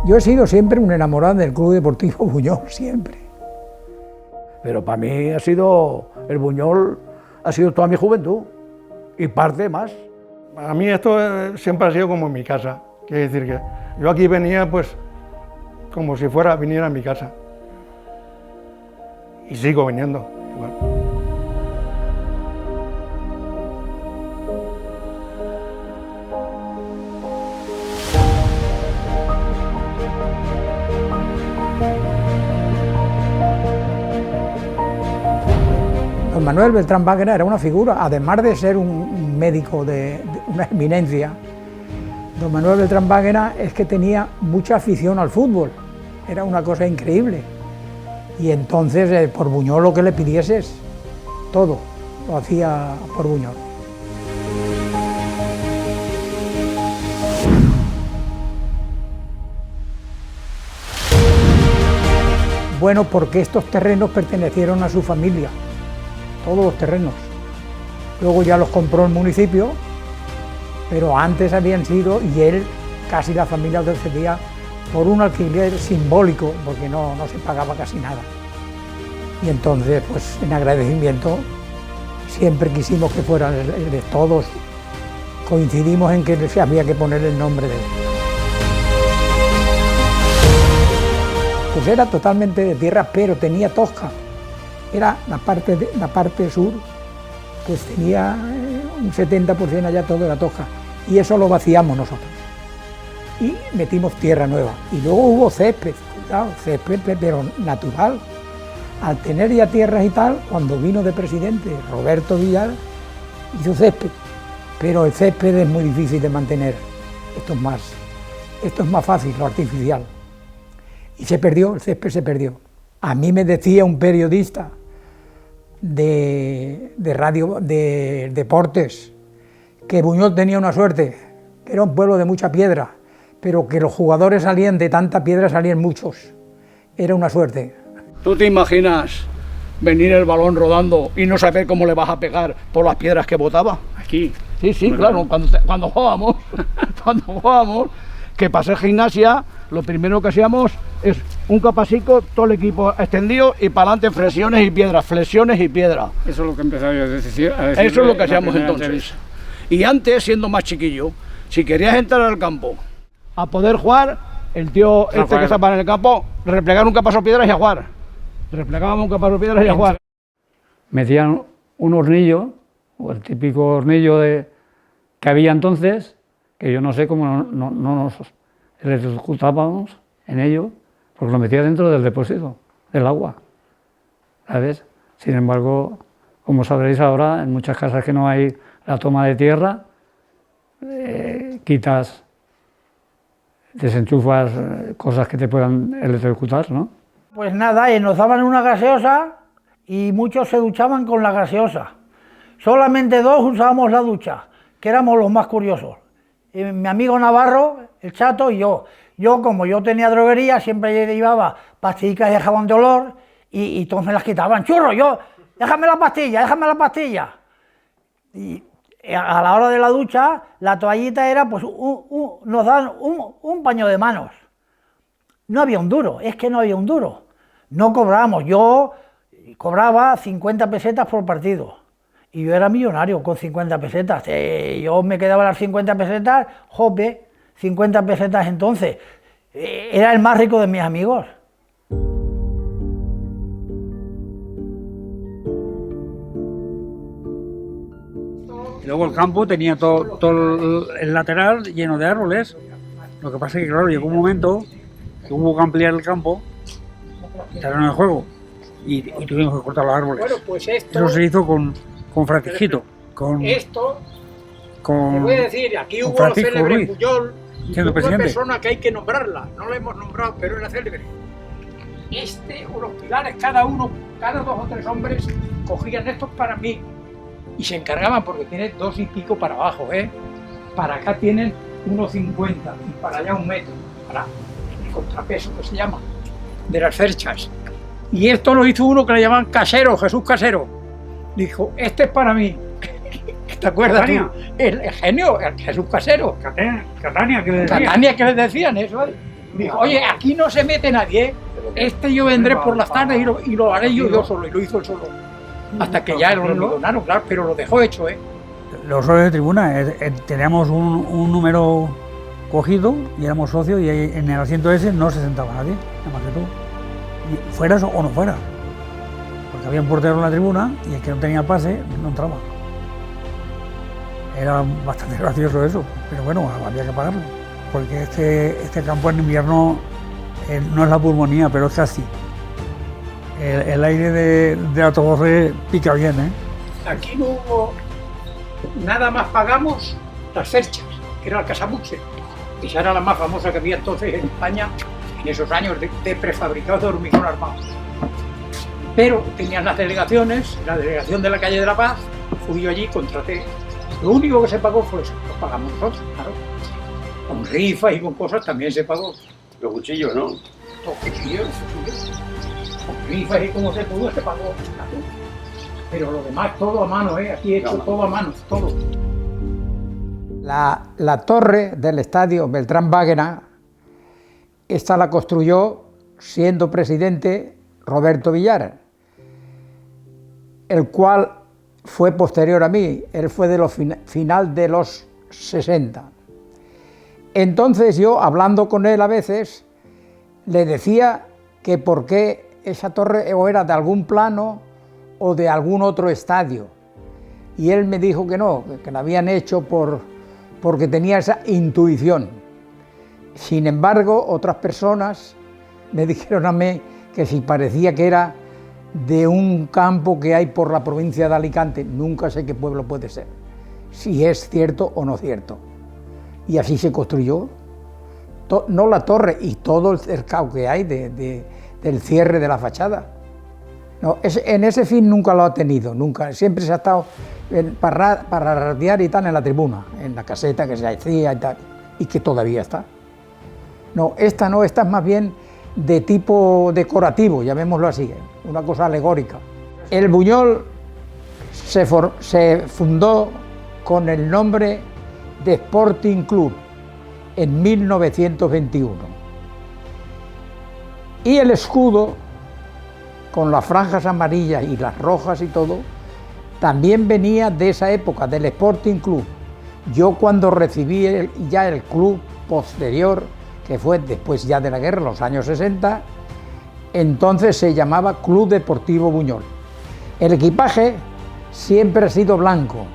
Yo he sido siempre un enamorado del Club Deportivo Buñol, siempre. Pero para mí ha sido, el Buñol ha sido toda mi juventud y parte más. A mí esto siempre ha sido como en mi casa. Quiere decir que yo aquí venía pues como si viniera a mi casa. Y sigo viniendo igual. Don Manuel Beltrán Báquena era una figura, además de ser un médico de una eminencia. Don Manuel Beltrán Báquena es que tenía mucha afición al fútbol, era una cosa increíble. Y entonces por Buñol lo que le pidieses, todo lo hacía por Buñol. Bueno, porque estos terrenos pertenecieron a su familia, todos los terrenos. Luego ya los compró el municipio, pero antes habían sido, y él, casi la familia lo cedía por un alquiler simbólico, porque no se pagaba casi nada. Y entonces, pues en agradecimiento, siempre quisimos que fueran de todos, coincidimos en que había que poner el nombre de él. Pues era totalmente de tierra, pero tenía tosca. Era la parte sur, pues tenía un 70% allá todo era tosca. Y eso lo vaciamos nosotros. Y metimos tierra nueva. Y luego hubo césped, cuidado, césped, pero natural. Al tener ya tierras y tal, cuando vino de presidente Roberto Villar, hizo césped. Pero el césped es muy difícil de mantener. Esto es más fácil, lo artificial. Y se perdió, el césped se perdió. A mí me decía un periodista de radio, de deportes, que Buñol tenía una suerte, que era un pueblo de mucha piedra, pero que los jugadores salían de tanta piedra, salían muchos. Era una suerte. ¿Tú te imaginas venir el balón rodando y no saber cómo le vas a pegar por las piedras que botaba? Aquí. Sí, claro, cuando jugábamos, que para hacer gimnasia, lo primero que hacíamos es un capasico, todo el equipo extendido y para adelante flexiones y piedras. Eso es lo que empezaba yo a decir. Eso es lo que hacíamos entonces. Y antes, siendo más chiquillo, si querías entrar al campo a poder jugar, el tío este que estaba en el campo, replegar un capazo de piedras y a jugar. Replegábamos un capazo de piedras y a jugar. Metían un hornillo, o el típico hornillo que había entonces, que yo no sé cómo no nos electrocutábamos en ello, porque lo metía dentro del depósito, del agua, ¿sabes? Sin embargo, como sabréis ahora, en muchas casas que no hay la toma de tierra, quitas, desenchufas cosas que te puedan electrocutar, ¿no? Pues nada, nos daban una gaseosa y muchos se duchaban con la gaseosa. Solamente dos usábamos la ducha, que éramos los más curiosos. Mi amigo Navarro, el Chato y yo. Yo, como yo tenía droguería, siempre llevaba pastillas de jabón de olor y todos me las quitaban. ¡Churro! Déjame la pastilla. Y a la hora de la ducha, la toallita era, pues, nos dan un paño de manos. No había un duro, es que no había un duro. No cobrábamos, yo cobraba 50 pesetas por partido. Y yo era millonario con 50 pesetas. Yo me quedaba las 50 pesetas, jope, 50 pesetas entonces. Era el más rico de mis amigos. Y luego el campo tenía todo el lateral lleno de árboles. Lo que pasa es que, claro, llegó un momento que hubo que ampliar el campo, terreno de juego, y tuvimos que cortar los árboles. Bueno, pues eso se hizo con Francisquito, con te voy a decir, aquí hubo el célebre Pujol, siendo presidente. Una persona que hay que nombrarla, no la hemos nombrado, pero era célebre. Unos pilares, cada dos o tres hombres cogían estos para mí y se encargaban, porque tiene 2 y pico para abajo, para acá tienen 1,50 y para allá 1 metro, para el contrapeso que se llama, de las cerchas. Y esto lo hizo uno que le llamaban Casero, Jesús Casero. Dijo, este es para mí. ¿Te acuerdas tú? El genio, el Jesús Casero. Catania, que le decían. Catania, que les decían, eso. Dijo, oye, aquí no se mete nadie, ¿eh? Yo vendré por las tardes y lo haré yo solo, y lo hizo él solo. Hasta que ya lo donaron, claro, pero lo dejó hecho, ¿eh? Los socios de tribuna, teníamos un número cogido y éramos socios y en el asiento ese no se sentaba nadie, nada más que tú. Y fueras o no fueras. Porque había un portero en la tribuna y el que no tenía pase no entraba. Era bastante gracioso eso, pero bueno, había que pagarlo. Porque este campo en invierno no es la pulmonía, pero es casi. El aire de la torre pica bien, ¿eh? Aquí no hubo, nada más pagamos las cerchas, que era el Casabuche. Esa era la más famosa que había entonces en España, en esos años de prefabricados de hormigón armado. Pero tenían las delegaciones, la delegación de la calle de la Paz, fui yo allí, contraté. Lo único que se pagó fue eso, lo pagamos nosotros, claro. Con rifas y con cosas también se pagó. Los cuchillos, ¿no? Los cuchillos. Con rifas y como se pudo se pagó. Claro. Pero lo demás todo a mano, aquí hecho todo a mano, todo. La torre del estadio Beltrán Báguena, esta la construyó siendo presidente Roberto Villar, el cual fue posterior a mí, él fue de los final de los 60. Entonces yo, hablando con él a veces, le decía que por qué esa torre o era de algún plano o de algún otro estadio. Y él me dijo que no, que la habían hecho porque tenía esa intuición. Sin embargo, otras personas me dijeron a mí que si parecía que era de un campo que hay por la provincia de Alicante, nunca sé qué pueblo puede ser, si es cierto o no cierto. Y así se construyó, no la torre y todo el cercado que hay del cierre de la fachada. No, en ese fin nunca lo ha tenido, nunca, siempre se ha estado para radiar y tal en la tribuna, en la caseta que se hacía y tal, y que todavía está. No, esta es más bien de tipo decorativo, llamémoslo así, una cosa alegórica. El Buñol se fundó con el nombre de Sporting Club en 1921. Y el escudo, con las franjas amarillas y las rojas y todo, también venía de esa época, del Sporting Club. Yo cuando recibí ya el club posterior, que fue después ya de la guerra, los años 60, entonces se llamaba Club Deportivo Buñol. El equipaje siempre ha sido blanco.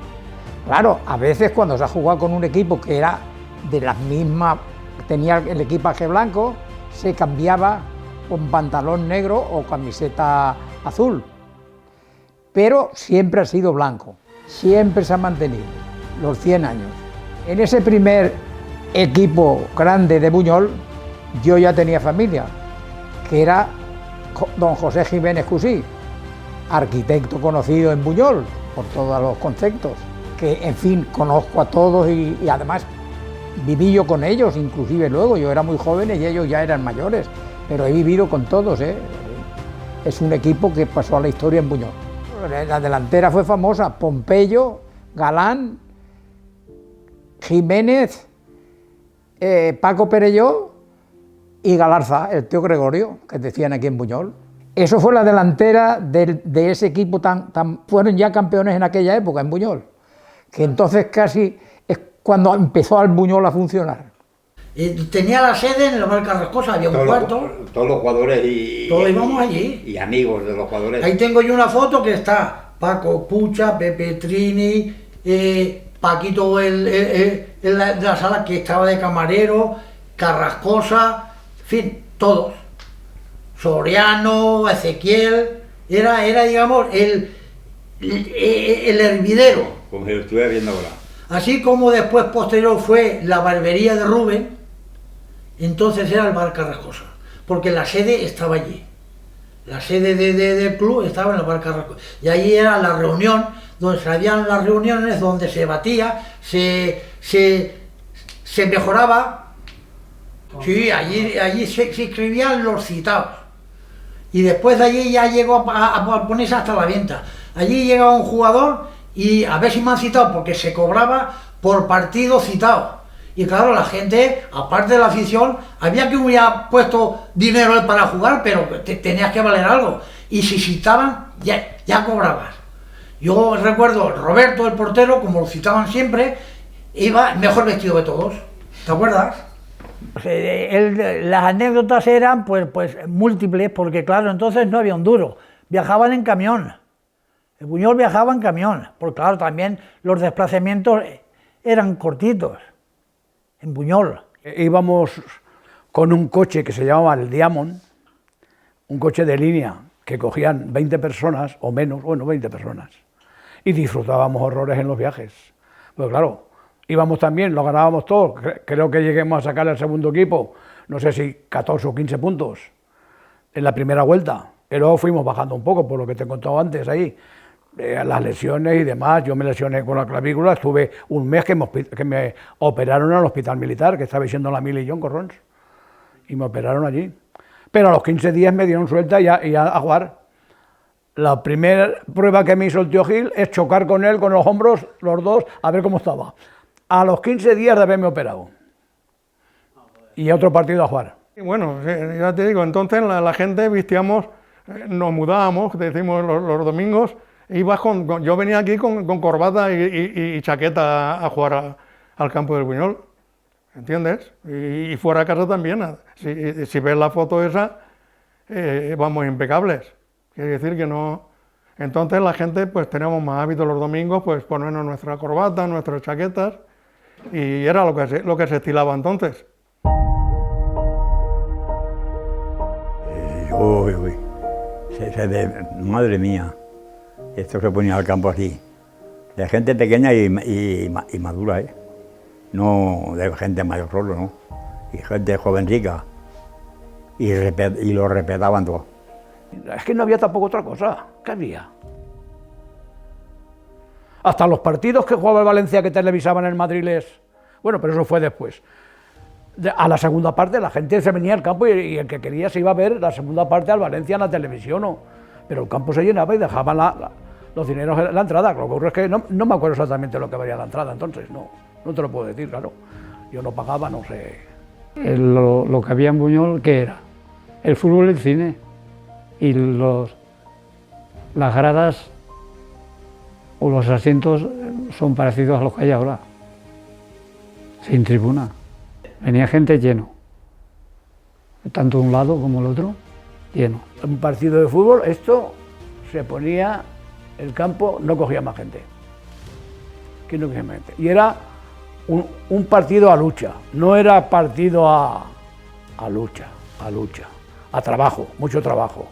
Claro, a veces cuando se ha jugado con un equipo que era de las mismas, tenía el equipaje blanco, se cambiaba con pantalón negro o camiseta azul. Pero siempre ha sido blanco, siempre se ha mantenido, los 100 años. En ese primer equipo grande de Buñol, yo ya tenía familia, que era don José Jiménez Cusí, arquitecto conocido en Buñol por todos los conceptos, que en fin conozco a todos y además viví yo con ellos, inclusive luego, yo era muy joven y ellos ya eran mayores, pero he vivido con todos, Es un equipo que pasó a la historia en Buñol. La delantera fue famosa, Pompeyo, Galán, Jiménez, Paco Perelló y Galarza, el tío Gregorio, que decían aquí en Buñol. Eso fue la delantera de ese equipo fueron ya campeones en aquella época en Buñol, que entonces casi es cuando empezó al Buñol a funcionar. Tenía la sede en el Bar Carrascosa, había un cuarto. Todos los jugadores todos íbamos allí. Y amigos de los jugadores. Ahí tengo yo una foto que está Paco Pucha, Pepe Trini, Paquito de la sala que estaba de camarero, Carrascosa, en fin, todos. Soriano, Ezequiel, era digamos, el hervidero. Como si lo estuviera viendo ahora. Así como después posterior fue la barbería de Rubén, entonces era el Bar Carrascosa, porque la sede estaba allí. La sede del club estaba en el Bar Carrascosa. Y allí era la reunión, donde se hacían las reuniones, donde se batía, se mejoraba. Sí, allí se escribían los citados. Y después de allí ya llegó a ponerse hasta la venta. Allí llegaba un jugador y a ver si me han citado, porque se cobraba por partido citado. Y claro, la gente, aparte de la afición, había que hubiera puesto dinero para jugar, pero tenías que valer algo. Y si citaban, ya cobrabas. Yo recuerdo, Roberto, el portero, como lo citaban siempre, iba mejor vestido que todos. ¿Te acuerdas? Las anécdotas eran pues múltiples, porque claro, entonces no había un duro. Viajaban en camión. El Buñol viajaba en camión, porque claro, también los desplazamientos eran cortitos. En Buñol. Íbamos con un coche que se llamaba el Diamond, un coche de línea que cogían 20 personas o menos, bueno, 20 personas, y disfrutábamos horrores en los viajes. Pues claro, íbamos también, lo ganábamos todos, creo que lleguemos a sacar al segundo equipo, no sé si 14 o 15 puntos en la primera vuelta, y luego fuimos bajando un poco, por lo que te he contado antes ahí. Las lesiones y demás, yo me lesioné con la clavícula, estuve un mes que me operaron en el hospital militar, que estaba siendo la Mili John Corrons, y me operaron allí. Pero a los 15 días me dieron suelta y a jugar. La primera prueba que me hizo el tío Gil es chocar con él, con los hombros, los dos, a ver cómo estaba. A los 15 días de haberme operado. Y otro partido a jugar. Y bueno, ya te digo, entonces la gente vestíamos, nos mudábamos, decimos los domingos, yo venía aquí con corbata y chaqueta a jugar al campo del Buñol, ¿entiendes? Y fuera de casa también. Si ves la foto esa, vamos impecables. Quiere decir que no... Entonces la gente, pues teníamos más hábito los domingos, pues ponernos nuestra corbata, nuestras chaquetas, y era lo que se estilaba entonces. Uy. Madre mía. Esto se ponía al campo así, de gente pequeña y madura, no de gente mayor solo, ¿no? Y gente jovencica, y lo respetaban todo. Es que no había tampoco otra cosa, ¿qué había? Hasta los partidos que jugaba el Valencia que televisaban en Madrid, bueno, pero eso fue después. A la segunda parte la gente se venía al campo y el que quería se iba a ver la segunda parte al Valencia en la televisión, ¿no? Pero el campo se llenaba y dejaban los dineros en la entrada. Lo que ocurre es que no me acuerdo exactamente lo que valía la entrada entonces, no te lo puedo decir, claro. Yo no pagaba, no sé. Lo que había en Buñol, ¿qué era? El fútbol y el cine. Y las gradas o los asientos son parecidos a los que hay ahora, sin tribuna. Venía gente lleno, tanto un lado como el otro, lleno. Un partido de fútbol, esto se ponía, el campo no cogía más gente. No cogía más gente. Y era un partido a lucha, no era partido a lucha, a trabajo, mucho trabajo,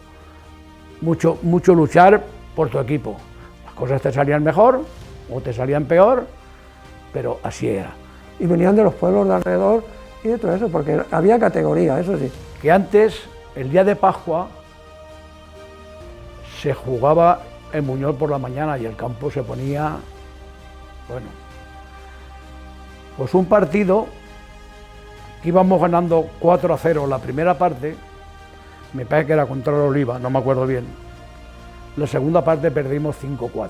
mucho luchar por tu equipo. Las cosas te salían mejor o te salían peor, pero así era. Y venían de los pueblos de alrededor y de todo eso, porque había categoría, eso sí. Que antes, el día de Pascua, se jugaba en Buñol por la mañana y el campo se ponía, bueno, pues un partido que íbamos ganando 4-0 la primera parte, me parece que era contra el Oliva, no me acuerdo bien. La segunda parte perdimos 5-4.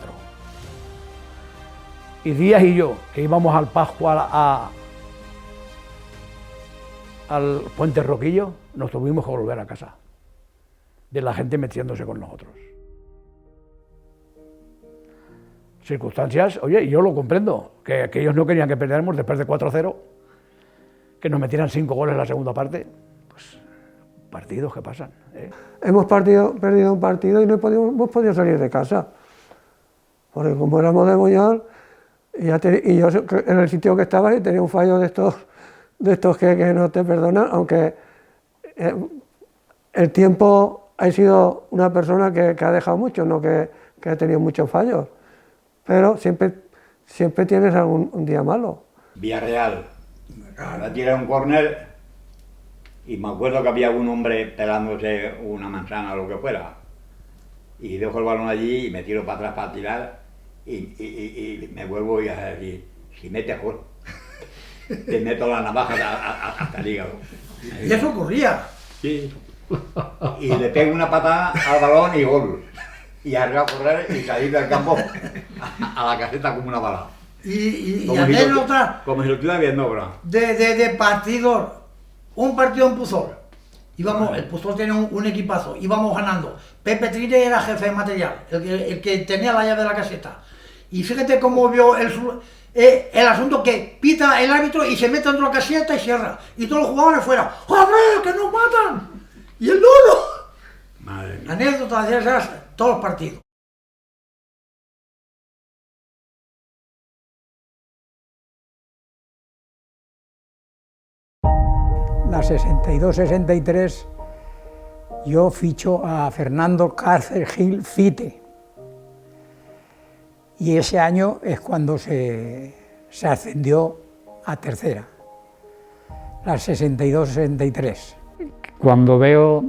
Y Díaz y yo, que íbamos al Pascua al Puente Roquillo, nos tuvimos que volver a casa, de la gente metiéndose con nosotros. Circunstancias, oye, yo lo comprendo, que ellos no querían que perdiéramos después de 4-0, que nos metieran 5 goles en la segunda parte, pues partidos que pasan. Hemos perdido un partido y no hemos podido salir de casa, porque como éramos de Buñol, y yo en el sitio que estaba y tenía un fallo de estos que no te perdonan, aunque el tiempo ha sido una persona que ha dejado mucho, no que ha tenido muchos fallos, pero siempre tienes un día malo. Villarreal, la tira un córner y me acuerdo que había un hombre pelándose una manzana o lo que fuera, y dejo el balón allí y me tiro para atrás para tirar. Y me vuelvo a decir, si metes gol, te meto la navaja hasta el hígado. ¿Y eso ocurría? Sí. Y le pego una patada al balón y gol. Y arriba a correr y salir del campo a la caseta como una bala. Y Como si lo- anécdotas Como si lo estuviera viendo ahora. de partidos, un partido en Puzol. El Puzol tenía un equipazo, íbamos ganando. Pepe Trille era jefe de material, el que tenía la llave de la caseta. Y fíjate cómo vio el asunto, que pita el árbitro y se mete dentro de la caseta y cierra. Y todos los jugadores fuera, ¡joder, que nos matan! Y el duro. Madre mía. Anécdotas de esas, todos los partidos. La 62-63 yo ficho a Fernando Cárcer Gil Fite. Y ese año es cuando se ascendió a tercera, la 62-63. Cuando veo,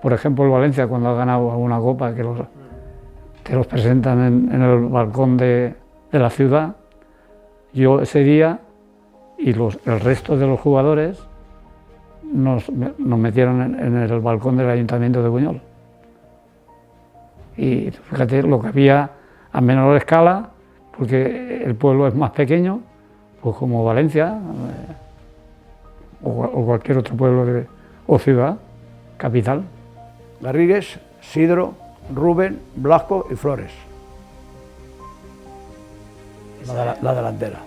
por ejemplo, el Valencia, cuando ha ganado alguna copa, que los presentan en el balcón de la ciudad, yo ese día y el resto de los jugadores nos metieron en el balcón del Ayuntamiento de Buñol. Y fíjate lo que había a menor escala, porque el pueblo es más pequeño, pues como Valencia o cualquier otro pueblo o ciudad, capital. Garrigues, Sidro, Rubén, Blasco y Flores. La delantera.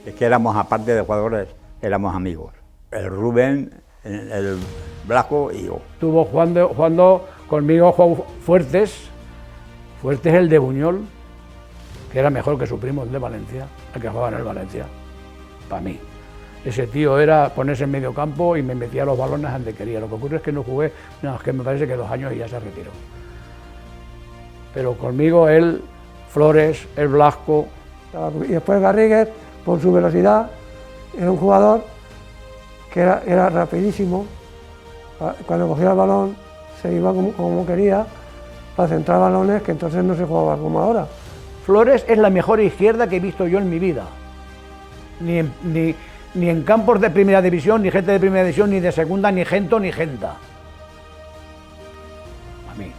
Es que éramos, aparte de jugadores, éramos amigos. El Rubén, el Blasco y yo. Estuvo jugando conmigo Fuertes el de Buñol, que era mejor que su primo, el de Valencia, el que jugaba en el Valencia, para mí. Ese tío era ponerse en medio campo y me metía los balones donde quería. Lo que ocurre es que no jugué, es que me parece que 2 años y ya se retiró. Pero conmigo él, Flores, el Blasco. Y después Garrigues, por su velocidad, era un jugador que era rapidísimo. Cuando cogía el balón se iba como quería para centrar balones, que entonces no se jugaba como ahora. Flores es la mejor izquierda que he visto yo en mi vida. Ni en campos de primera división, ni gente de primera división, ni de segunda, ni gento, ni genta. A mí.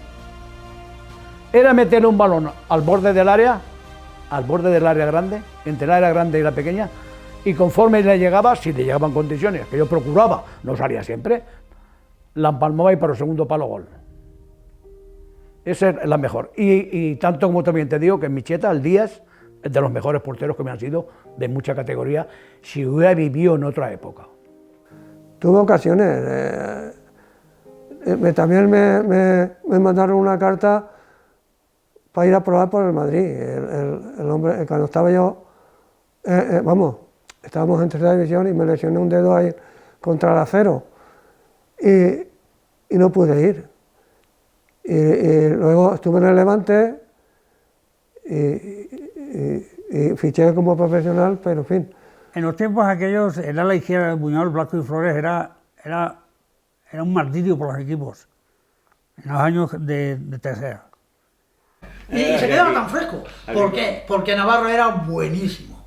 Era meter un balón al borde del área grande, entre el área grande y la pequeña, y conforme le llegaba, si le llegaban condiciones, que yo procuraba, no salía siempre, la empalmaba y para el segundo palo gol. Esa es la mejor. Y tanto como también te digo que Micheta, el Díaz, es de los mejores porteros que me han sido de mucha categoría, si hubiera vivido en otra época. Tuve ocasiones. También me mandaron una carta para ir a probar por el Madrid. El hombre, cuando estaba yo, estábamos en tercera división y me lesioné un dedo ahí contra el acero y no pude ir. Y luego estuve en el Levante y fiché como profesional, pero en fin. En los tiempos aquellos, era la izquierda de Buñol, Blasco y Flores, era un martirio por los equipos, en los años de tercera. Y se quedaba tan fresco. ¿Por qué? Porque Navarro era buenísimo,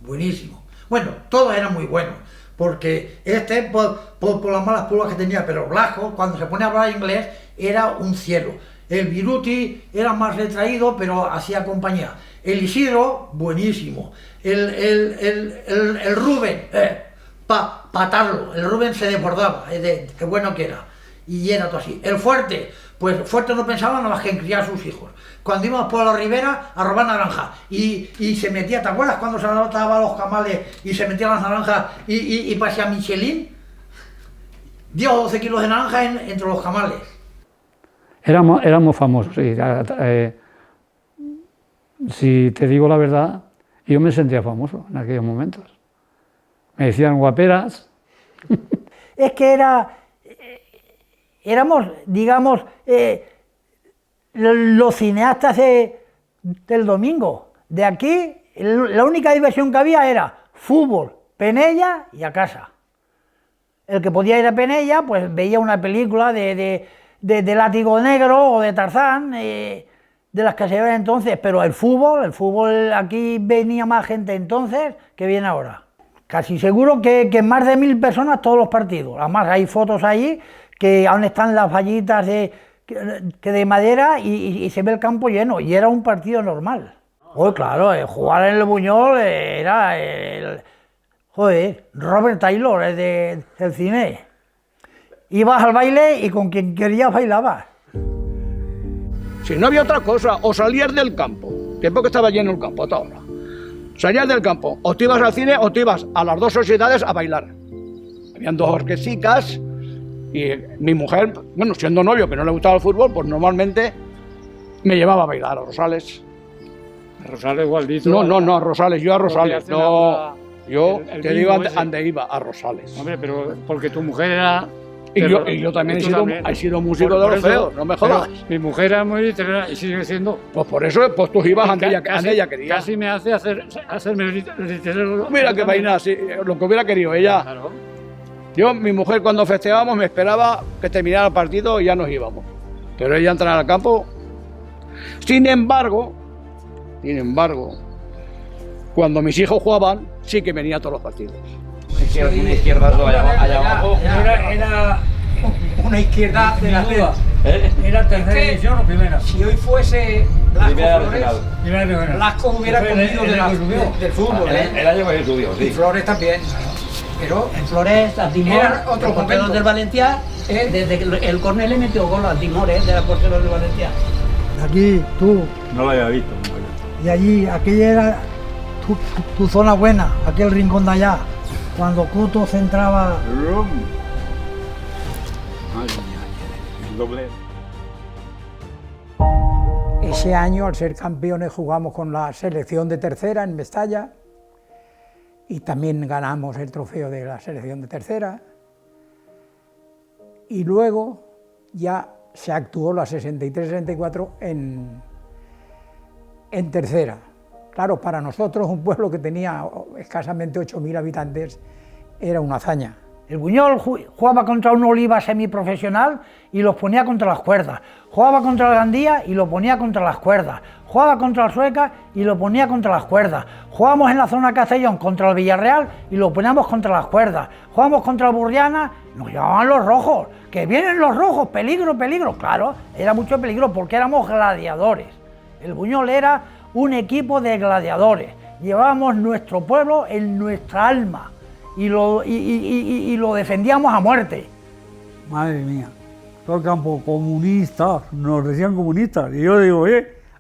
buenísimo. Bueno, todos eran muy buenos, porque por las malas pulgas que tenía, pero Blasco, cuando se pone a hablar inglés, era un cielo. El Viruti era más retraído, pero hacía compañía. El Isidro, buenísimo. El Rubén, patarlo. El Rubén se desbordaba, de bueno que era. Y era todo así. El Fuerte, pues Fuerte no pensaba nada más que en criar a sus hijos. Cuando íbamos por la ribera a robar naranja y se metía, ¿te acuerdas cuando se adoptaba los camales y se metía las naranjas y pasía Michelin? 10 o 12 kilos de naranja entre los camales. Éramos famosos, sí. Si te digo la verdad, yo me sentía famoso en aquellos momentos. Me decían guaperas. Es que éramos, digamos, los cineastas del domingo. De aquí, la única diversión que había era fútbol, Penella y a casa. El que podía ir a Penella, pues veía una película de Látigo Negro o de Tarzán, de las que se veían entonces, pero el fútbol, aquí venía más gente entonces que viene ahora. Casi seguro que más de 1000 personas todos los partidos. Además hay fotos ahí que aún están las vallitas de madera y se ve el campo lleno, y era un partido normal. Oh, claro, jugar en el Buñol era Robert Taylor, del cine. Ibas al baile y con quien querías bailabas. Si no había otra cosa, o salías del campo, tiempo que estaba lleno el campo a toda hora. Salías del campo, o te ibas al cine o te ibas a las dos sociedades a bailar. Habían dos orquesticas y mi mujer, bueno, siendo novio que no le gustaba el fútbol, pues normalmente me llevaba a bailar a Rosales. ¿A Rosales igual dicho? No, a Rosales, yo a Rosales, no. Yo te digo ese. ande iba, a Rosales. Hombre, pero porque tu mujer era... Y yo también he sido músico de Orfeo, no me jodas. Mi mujer era muy literal y sigue siendo. Pues por eso, pues tú ibas ande ella quería. Casi me hace hacerme literario. Mira qué vaina, sí, lo que hubiera querido ella. Claro. Yo, mi mujer, cuando festejábamos, me esperaba que terminara el partido y ya nos íbamos. Pero ella entraba al campo. Sin embargo, cuando mis hijos jugaban, sí que venía a todos los partidos. Una izquierda allá abajo. Era una izquierda de la duda. ¿Era tercera división o primera? Si hoy fuese Blasco Primera Flores, Primera. Blasco hubiera comido del fútbol. El año que subió, Y sí. Flores también. Pero En Flores, a Timor, Era otro el portero momento. del Valencia, desde que el córner le metió gol a Timor, de la portero del Valencia. Aquí, tú, No lo había visto. y allí, aquella era tu zona buena, aquel rincón de allá. Cuando Coto centraba. El doble. ese año, al ser campeones, jugamos con la selección de tercera en Mestalla y también ganamos el trofeo de la selección de tercera. Y luego ya se actuó la 63-64 en tercera. Claro, para nosotros, un pueblo que tenía escasamente 8.000 habitantes, era una hazaña. El Buñol jugaba contra un Oliva semiprofesional y los ponía contra las cuerdas. Jugaba contra el Gandía y lo ponía contra las cuerdas. Jugaba contra el Sueca y lo ponía contra las cuerdas. Jugábamos en la zona Castellón contra el Villarreal y lo poníamos contra las cuerdas. Jugábamos contra el Burriana, nos llamaban los rojos. ¡Que vienen los rojos! ¡Peligro, peligro! Claro, era mucho peligro porque éramos gladiadores. El Buñol era un equipo de gladiadores. Llevábamos nuestro pueblo en nuestra alma y lo defendíamos a muerte. Madre mía, todo el campo comunista, nos decían comunistas. Y yo digo,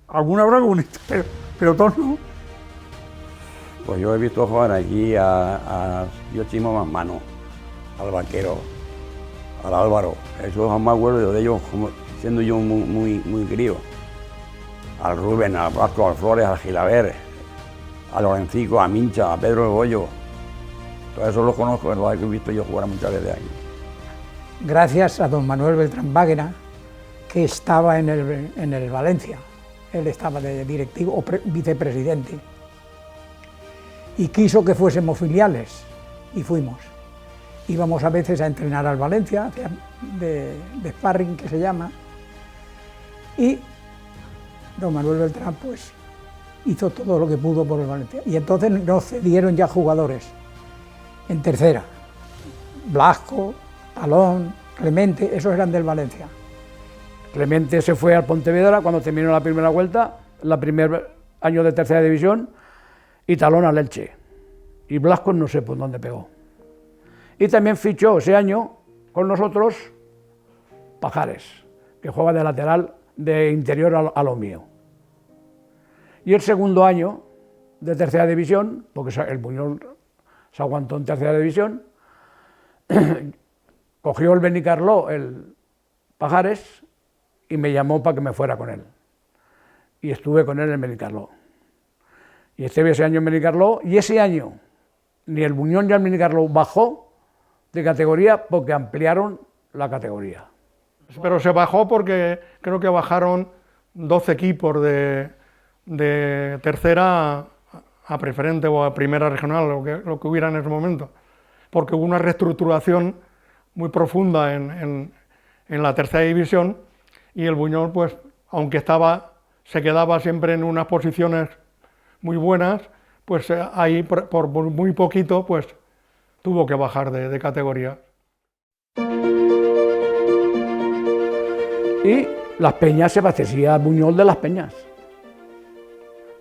alguna habrá comunista, pero todos no. Pues yo he visto jugar aquí a Yoshimo Manmano, al Vaquero, al Álvaro. Eso me acuerdo de ellos como siendo yo muy crío. Al Rubén, al Blasco, al Flores, al Gilaver, a Lorencico, a Mincha, a Pedro de Bollo. Todo eso los conozco, es verdad que he visto yo jugar muchas veces aquí. Gracias a don Manuel Beltrán Báguena, que estaba en el Valencia. Él estaba de directivo o vicepresidente. Y quiso que fuésemos filiales, y fuimos. Íbamos a veces a entrenar al Valencia, de sparring que se llama, y don Manuel Beltrán pues hizo todo lo que pudo por el Valencia. Y entonces nos cedieron ya jugadores en tercera. Blasco, Talón, Clemente, esos eran del Valencia. Clemente se fue al Pontevedra cuando terminó la primera vuelta, el primer año de tercera división, y Talón al Elche. Y Blasco no sé por dónde pegó. Y también fichó ese año con nosotros Pajares, que juega de lateral de interior a lo mío. Y el segundo año de tercera división, porque el Buñol se aguantó en tercera división, cogió el Benicarló, el Pajares, y me llamó para que me fuera con él. Y estuve con él en Benicarló. Y estuve ese año en Benicarló, y ese año ni el Buñol ni el Benicarló bajó de categoría porque ampliaron la categoría. Pero se bajó porque creo que bajaron 12 equipos de tercera a preferente o a primera regional, lo que hubiera en ese momento, porque hubo una reestructuración muy profunda en la tercera división y el Buñol, pues, aunque se quedaba siempre en unas posiciones muy buenas, pues ahí por muy poquito pues tuvo que bajar de categoría. Y Las Peñas se abastecía Buñol de Las Peñas,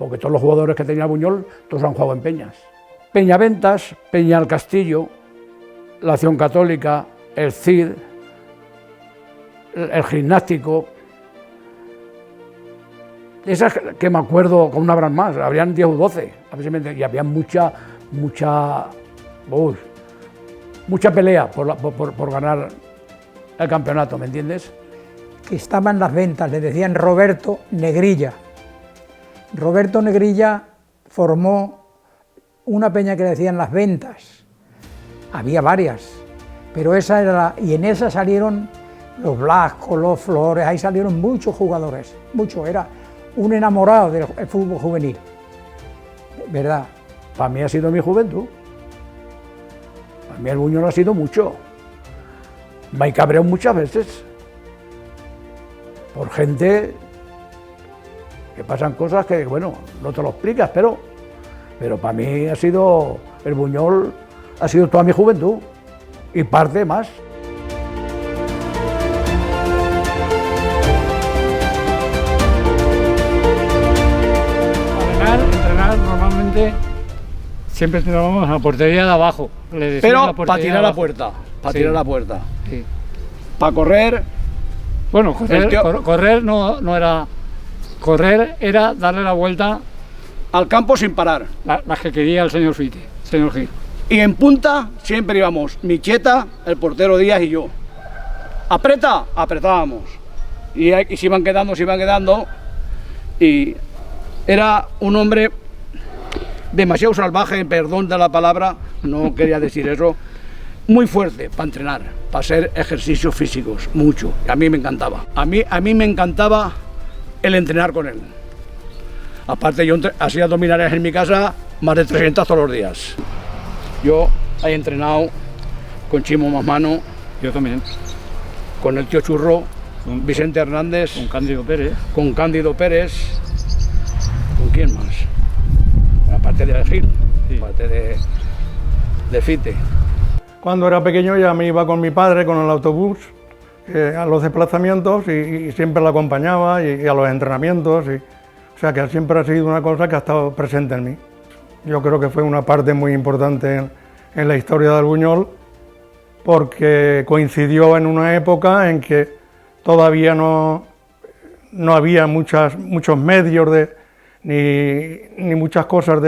porque todos los jugadores que tenía Buñol, todos han jugado en Peñas. Peñaventas, Peña el Castillo, la Acción Católica, el CID, el Gimnástico. Esas que me acuerdo, con una habrán más, habrían 10 o 12, y había mucha pelea por ganar el campeonato, ¿me entiendes? Que estaba en las ventas, le decían Roberto Negrilla. Roberto Negrilla formó una peña que le decían Las Ventas. Había varias, pero esa era y en esa salieron los Blasco, los Flores, ahí salieron muchos jugadores, muchos, era un enamorado del fútbol juvenil, ¿verdad? Para mí ha sido mi juventud, para mí el Buñol ha sido mucho, me he cabreado muchas veces, por gente que pasan cosas que, bueno, no te lo explicas, pero para mí ha sido, el Buñol ha sido toda mi juventud y parte más. Entrenar normalmente siempre entrenábamos a la portería de abajo. Pero para tirar la puerta, para tirar la puerta. Sí. Para correr. Bueno, correr no era. Correr era darle la vuelta al campo sin parar. Las que quería el señor Gil. Y en punta siempre íbamos Micheta, el portero Díaz y yo. Apreta, apretábamos. Y se iban quedando. Y era un hombre demasiado salvaje, perdón de la palabra, no quería decir eso, muy fuerte para entrenar, para hacer ejercicios físicos, mucho. A mí me encantaba. A mí me encantaba el entrenar con él. Aparte yo hacía abdominales en mi casa más de 300 todos los días. Yo he entrenado con Chimo Masmano. Yo también. Con el tío Churro, con Vicente Hernández. Con Cándido Pérez. Con Cándido Pérez. ¿Con quién más? Aparte de Gil, sí. Aparte de Fite. Cuando era pequeño ya me iba con mi padre con el autobús a los desplazamientos y siempre lo acompañaba y a los entrenamientos. O sea que siempre ha sido una cosa que ha estado presente en mí. Yo creo que fue una parte muy importante en la historia del Buñol porque coincidió en una época en que todavía no había muchos medios ni muchas cosas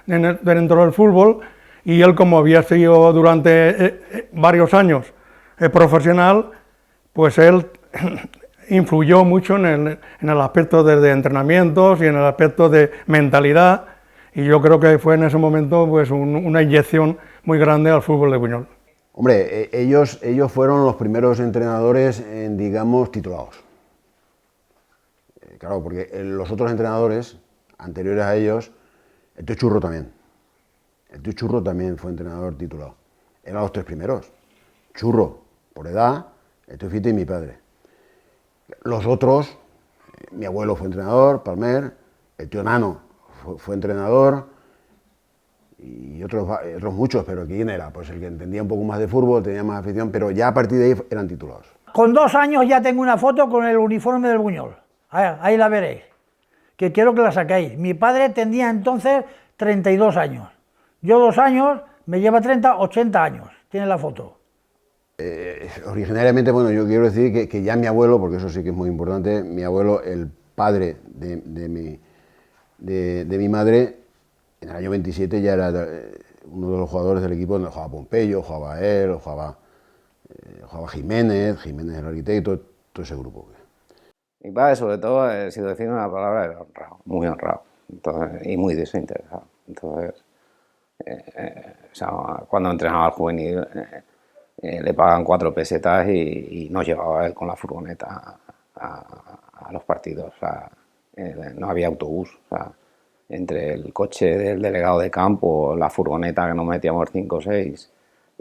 dentro del fútbol, y él, como había sido durante varios años profesional, pues él influyó mucho en el aspecto de entrenamientos y en el aspecto de mentalidad, y yo creo que fue en ese momento pues una inyección muy grande al fútbol de Buñol. Hombre, ellos fueron los primeros entrenadores, digamos, titulados. Claro, porque los otros entrenadores anteriores a ellos, el tío Churro también. El tío Churro también fue entrenador titulado. Eran los tres primeros. Churro, por edad, el tío Fite y mi padre. Los otros, mi abuelo fue entrenador, Palmer, el tío Nano fue entrenador, y otros muchos, pero ¿quién era? Pues el que entendía un poco más de fútbol, tenía más afición, pero ya a partir de ahí eran titulados. Con 2 años ya tengo una foto con el uniforme del Buñol. Ahí la veréis, que quiero que la saquéis. Mi padre tenía entonces 32 años. Yo 2 años, me lleva 80 años. Tiene la foto. Originariamente, bueno, yo quiero decir que ya mi abuelo, porque eso sí que es muy importante, mi abuelo, el padre de mi madre, en el año 27 ya era uno de los jugadores del equipo donde jugaba Pompeyo, jugaba él, jugaba Jiménez el arquitecto, todo ese grupo. Mi padre, sobre todo, si lo decía una palabra, era honrado, muy honrado, entonces, y muy desinteresado. Entonces, o sea, cuando entrenaba al juvenil, le pagaban 4 pesetas y nos llevaba él con la furgoneta a los partidos. O sea, no había autobús. O sea, entre el coche del delegado de campo, la furgoneta que nos metíamos 5 o 6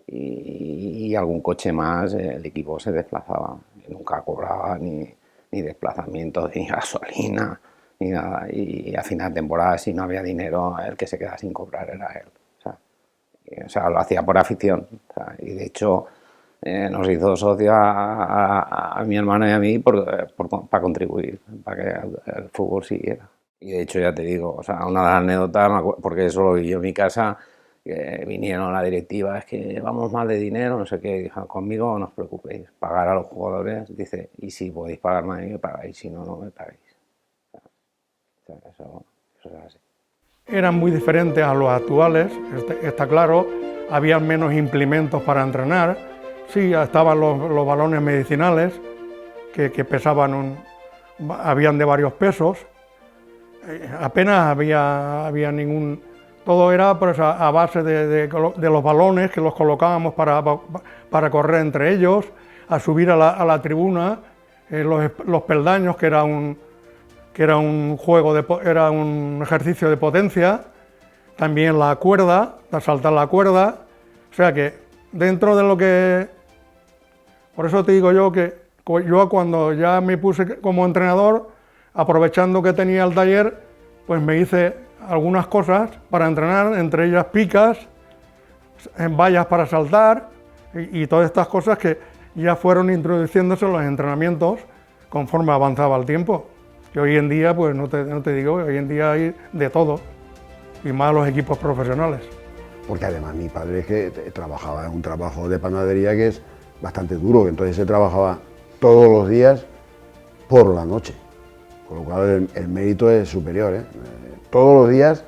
y algún coche más, el equipo se desplazaba. Nunca cobraba ni desplazamientos, ni gasolina, ni nada. Y a final de temporada, si no había dinero, el que se quedaba sin cobrar era él. O sea, lo hacía por afición. O sea, y de hecho, nos hizo socio a mi hermano y a mí para contribuir, para que el fútbol siguiera. Y de hecho, ya te digo, o sea, una de las anécdotas, porque eso lo vi yo en mi casa, que vinieron la directiva, es que vamos mal de dinero, no sé qué, dijo, conmigo no os preocupéis, pagar a los jugadores, dice, y si podéis pagarme a mí, me pagáis, si no, no me pagáis. O sea, eso es así. Eran muy diferentes a los actuales, está claro, había menos implementos para entrenar, sí, estaban los balones medicinales, que pesaban, habían de varios pesos, apenas había ningún... Todo era pues, a base de los balones que los colocábamos para correr entre ellos, a subir a la tribuna, los peldaños, que era un ejercicio de potencia, también la cuerda, de saltar la cuerda, o sea que dentro de lo que... Por eso te digo yo que yo cuando ya me puse como entrenador, aprovechando que tenía el taller, pues me hice algunas cosas para entrenar, entre ellas picas, vallas para saltar y todas estas cosas que ya fueron introduciéndose en los entrenamientos conforme avanzaba el tiempo. Y hoy en día, pues no te digo, hoy en día hay de todo, y más los equipos profesionales. Porque además mi padre es que trabajaba en un trabajo de panadería que es bastante duro, entonces se trabajaba todos los días por la noche, con lo cual el mérito es superior, ¿eh? Todos los días,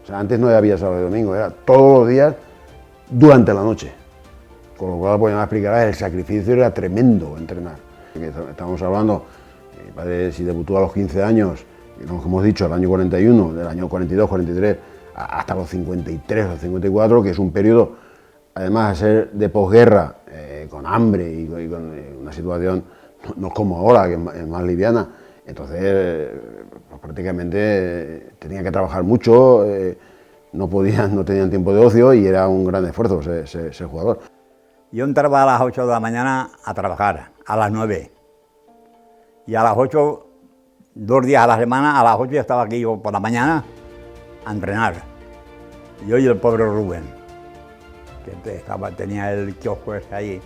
o sea, antes no había sábado y domingo, era todos los días durante la noche, con lo cual, pues ya me explicarás, el sacrificio era tremendo entrenar. Estamos hablando, mi padre si debutó a los 15 años, como hemos dicho, el año 41, del año 42, 43, hasta los 53 o 54, que es un periodo, además de ser de posguerra, con hambre y con una situación no es como ahora, que es más liviana. Entonces, pues prácticamente tenía que trabajar mucho, no tenían tiempo de ocio y era un gran esfuerzo ser jugador. Yo entraba a las 8 de la mañana a trabajar, a las 9. Y a las 8, 2 días a la semana, a las 8 ya estaba aquí yo por la mañana a entrenar. Yo y el pobre Rubén, que tenía el kiosco ese ahí,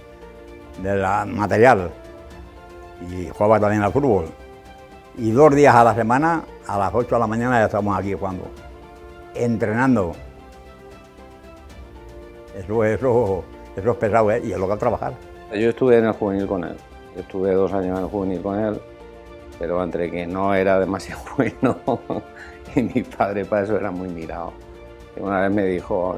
del material, y jugaba también al fútbol. Y 2 días a la semana, a las 8 de la mañana ya estamos aquí jugando, entrenando. Eso es pesado, ¿eh? Y es lo que trabajar. Yo estuve en el juvenil con él, yo estuve 2 años en el juvenil con él, pero entre que no era demasiado bueno y mi padre para eso era muy mirado. Y una vez me dijo,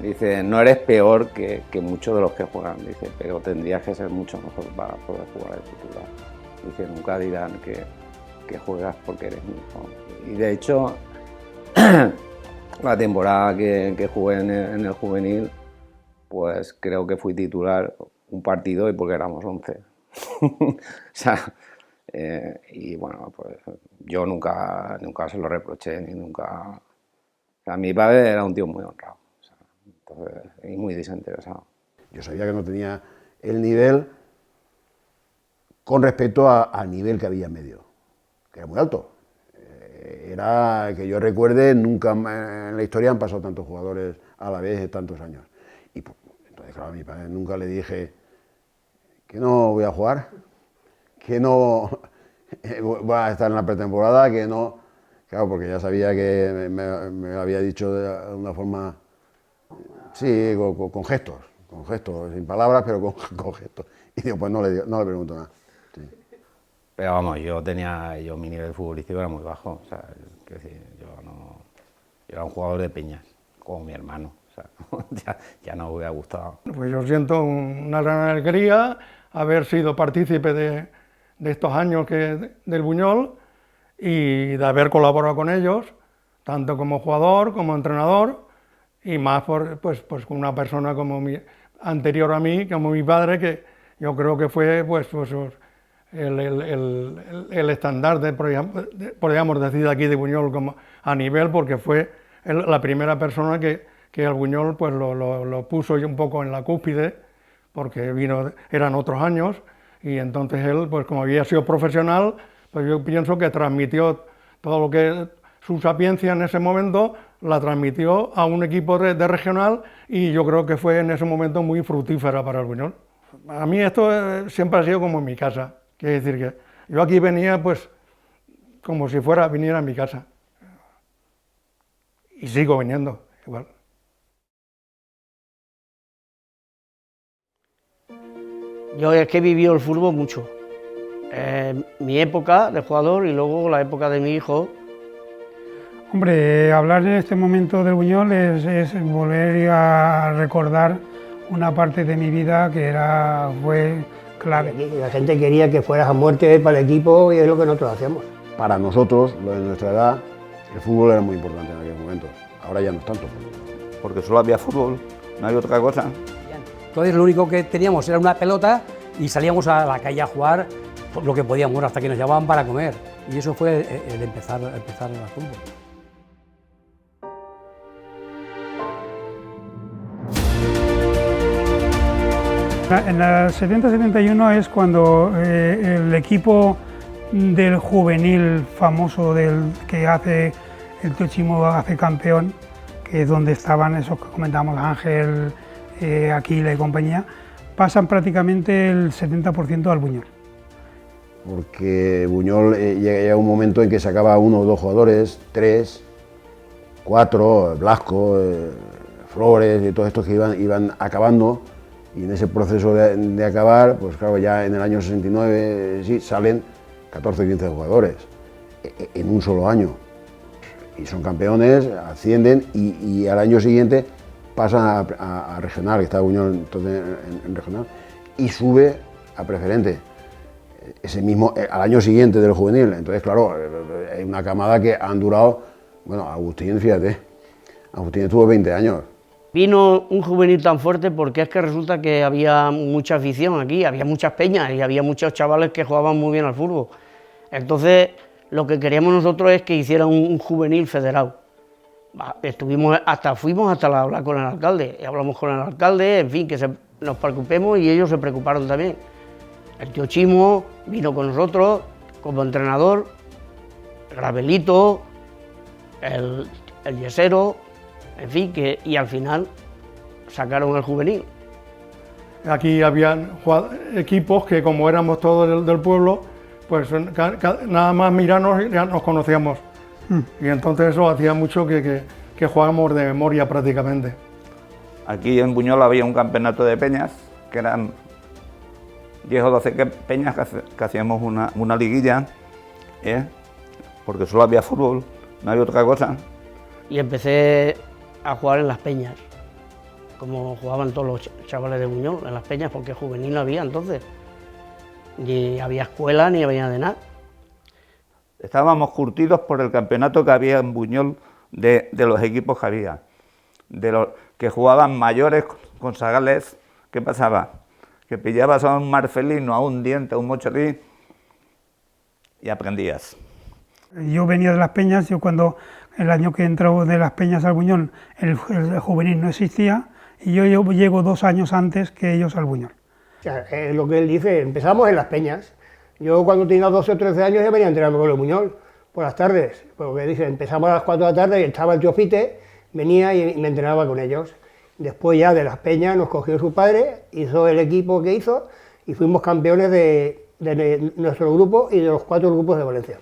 dice, no eres peor que muchos de los que juegan, dice, pero tendrías que ser mucho mejor para poder jugar de titular. Dice, nunca dirán que juegas porque eres mi hijo. Y de hecho, la temporada que jugué en el juvenil, pues creo que fui titular un partido y porque éramos 11. O sea, y bueno, pues yo nunca se lo reproché, ni nunca... O sea, mi padre era un tío muy honrado, o sea, entonces, y muy desinteresado. Yo sabía que no tenía el nivel con respecto al nivel que había en medio, que era muy alto. Era, que yo recuerde, nunca en la historia han pasado tantos jugadores a la vez de tantos años. Y pues, entonces, claro, a mi padre nunca le dije que no voy a jugar, que no voy a estar en la pretemporada, que no... Claro, porque ya sabía que me había dicho de una forma, sí, con gestos, sin palabras, pero con gestos. Y digo, pues no le pregunto nada. Sí. Pero vamos, mi nivel futbolístico era muy bajo, o sea, es decir, yo era un jugador de peñas, como mi hermano, o sea, ya no me hubiera gustado. Pues yo siento una gran alegría haber sido partícipe de estos años del Buñol y de haber colaborado con ellos, tanto como jugador, como entrenador, y más pues con una persona anterior a mí, como mi padre, que yo creo que fue pues el estandarte, podríamos decir, aquí de Buñol como a nivel, porque fue la primera persona que el Buñol pues lo puso un poco en la cúspide, porque eran otros años, y entonces él, pues como había sido profesional, pues yo pienso que transmitió todo lo que su sapiencia en ese momento, la transmitió a un equipo de regional, y yo creo que fue en ese momento muy fructífera para el Buñol. A mí esto siempre ha sido como en mi casa, quiere decir que yo aquí venía pues como si viniera a mi casa. Y sigo viniendo, igual. Yo es que he vivido el fútbol mucho. Mi época de jugador y luego la época de mi hijo. Hombre, hablar en este momento del Buñol es volver a recordar una parte de mi vida que fue clave. La gente quería que fueras a muerte para el equipo y es lo que nosotros hacemos. Para nosotros, los de nuestra edad, el fútbol era muy importante en aquel momento. Ahora ya no es tanto. Porque solo había fútbol, no había otra cosa. Entonces lo único que teníamos era una pelota y salíamos a la calle a jugar lo que podíamos hasta que nos llamaban para comer. Y eso fue el empezar el fútbol. En el 70-71 es cuando el equipo del juvenil famoso que hace el Tío Chimo hace campeón, que es donde estaban esos que comentamos, Ángel, Aquila y compañía, pasan prácticamente el 70% al Buñol. Porque Buñol llega un momento en que sacaba 1 o 2 jugadores, 3, 4, Blasco, Flores y todos estos que iban acabando, y en ese proceso de acabar, pues claro, ya en el año 69 sí, salen 14 o 15 jugadores en un solo año. Y son campeones, ascienden y al año siguiente pasan a regional, que está Buñol entonces en regional, y sube a preferente. Ese mismo, al año siguiente del juvenil. Entonces, claro, hay una camada que han durado, bueno, Agustín, fíjate, Agustín estuvo 20 años. Vino un juvenil tan fuerte porque es que resulta que había mucha afición aquí, había muchas peñas y había muchos chavales que jugaban muy bien al fútbol. Entonces, lo que queríamos nosotros es que hiciera un juvenil federado. Fuimos hasta hablar con el alcalde, y hablamos con el alcalde, en fin, que nos preocupemos y ellos se preocuparon también. El Tío Chimo vino con nosotros como entrenador, Gravelito, el Yesero, en fin, y al final sacaron el juvenil. Aquí habían equipos que, como éramos todos del pueblo, pues nada más mirarnos ya nos conocíamos. Y entonces eso hacía mucho que jugábamos de memoria prácticamente. Aquí en Buñol había un campeonato de peñas, que eran 10 o 12 peñas que hacíamos una liguilla, porque solo había fútbol, no había otra cosa. Y empecé a jugar en las peñas, como jugaban todos los chavales de Buñol, en las peñas, porque juvenil no había entonces. Ni había escuela, ni había de nada. Estábamos curtidos por el campeonato que había en Buñol de los equipos que había, de los que jugaban mayores con sagales. ¿Qué pasaba? Que pillabas a un marfelino, a un diente, a un mocholí y aprendías. Yo venía de las peñas, yo cuando el año que entró de las peñas al Buñol, el juvenil no existía y yo llego 2 años antes que ellos al Buñol. O sea, es lo que él dice, empezamos en las peñas. Yo cuando tenía 12 o 13 años ya venía a entrenarme con el Buñol por las tardes, porque dice, empezamos a las 4 de la tarde y estaba el tío Fite, venía y me entrenaba con ellos. Después ya de las peñas nos cogió su padre, hizo el equipo que hizo y fuimos campeones de nuestro grupo y de los 4 grupos de Valencia.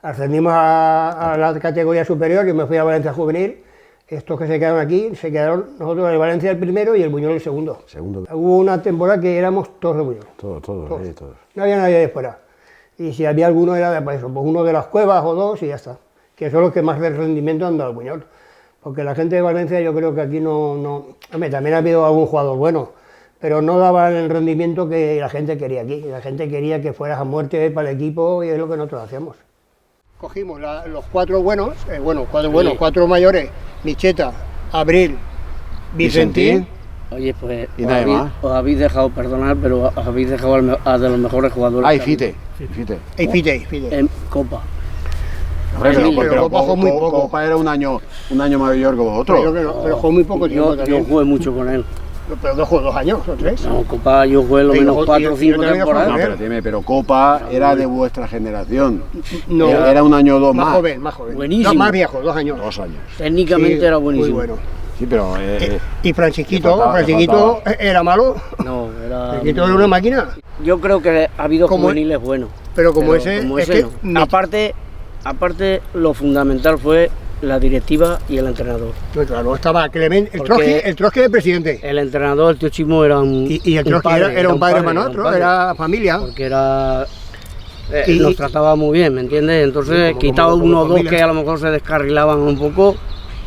Ascendimos a la categoría superior, yo me fui a Valencia Juvenil, estos que se quedaron aquí, se quedaron nosotros en Valencia el primero y el Buñol el segundo. Hubo una temporada que éramos todos de Buñol. Todos. No había nadie de fuera. Y si había alguno era de pues uno de las cuevas o 2 y ya está. Que son los que más de rendimiento han dado al Buñol. Porque la gente de Valencia yo creo que aquí no... Hombre, también ha habido algún jugador bueno, pero no daban el rendimiento que la gente quería aquí. La gente quería que fueras a muerte para el equipo y es lo que nosotros hacíamos. Cogimos los 4 buenos, 4 mayores, Micheta, Abril, Vicentín. Oye, pues os habéis dejado, perdonar, pero os habéis dejado a de los mejores jugadores. Fite. En Copa. Pero Copa jugó muy poco. Copa era un año mayor que vosotros. Pero jugó muy poco tiempo Yo jugué mucho con él. Pero no jugó 2 años o 3. No, Copa yo jugué lo menos 4 o 5 temporadas. No, pero Copa era de vuestra generación. No. Era un año o 2 más. Más joven. Buenísimo. No, más viejo, 2 años. 2 años. Técnicamente era buenísimo. Muy bueno. Sí, pero... y Francisquito era malo. No, era... Francisquito era una máquina. Yo creo que ha habido juveniles buenos. pero como ese, como es ese que no. Aparte, lo fundamental fue la directiva y el entrenador. Pues claro, estaba Clement, el Porque Trotsky de presidente. El entrenador, el tío Chimo, era un Y el Trotsky era un padre para nosotros, era familia. Porque era... nos trataba muy bien, ¿me entiendes? Entonces, quitaba uno o dos que a lo mejor se descarrilaban un poco,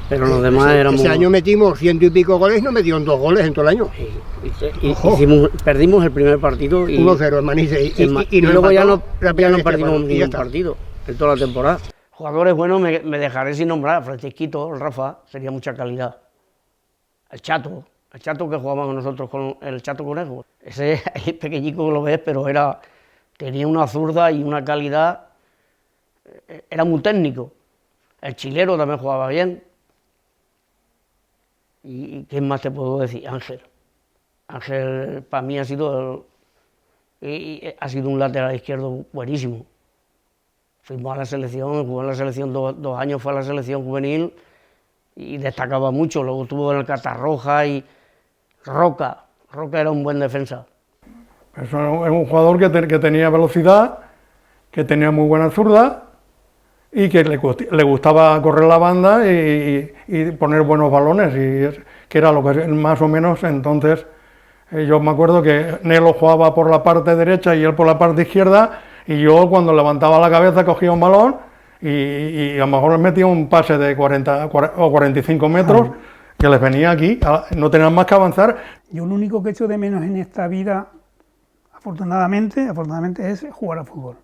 pero los demás éramos... Ese año metimos 100 y pico goles y nos metieron 2 goles en todo el año. Perdimos el primer partido. 1-0 en Manises. Y luego ya no perdimos ningún partido en toda la temporada. Jugadores buenos me dejaré sin nombrar. Francisquito, el Rafa, sería mucha calidad. El Chato que jugaba con nosotros, con el Chato Conejo. Ese es pequeñico que lo ves, pero tenía una zurda y una calidad. Era muy técnico. El Chilero también jugaba bien. ¿Y qué más te puedo decir? Ángel. Ángel para mí ha sido un lateral izquierdo buenísimo. Fuimos a la selección, jugó en la selección 2 años, fue a la selección juvenil y destacaba mucho. Luego estuvo en el Catarroja y Roca era un buen defensa. Es un jugador que tenía velocidad, que tenía muy buena zurda y que le gustaba correr la banda y poner buenos balones, que era lo que más o menos entonces. Yo me acuerdo que Nelo jugaba por la parte derecha y él por la parte izquierda, y yo cuando levantaba la cabeza cogía un balón y a lo mejor les metía un pase de 40 o 45 metros que les venía aquí, no tenían más que avanzar. Yo lo único que echo de menos en esta vida, afortunadamente es jugar al fútbol.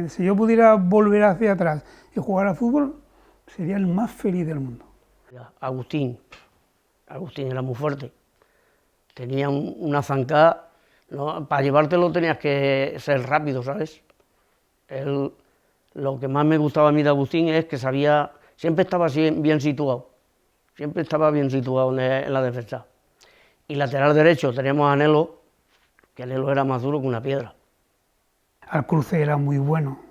Si yo pudiera volver hacia atrás y jugar al fútbol, sería el más feliz del mundo. Agustín era muy fuerte. Tenía una zancada, ¿no? Para llevártelo tenías que ser rápido, ¿sabes? Lo que más me gustaba a mí de Agustín es que siempre estaba bien situado. Siempre estaba bien situado en la defensa. Y lateral derecho teníamos a Nelo, que Nelo era más duro que una piedra. Al cruce era muy bueno,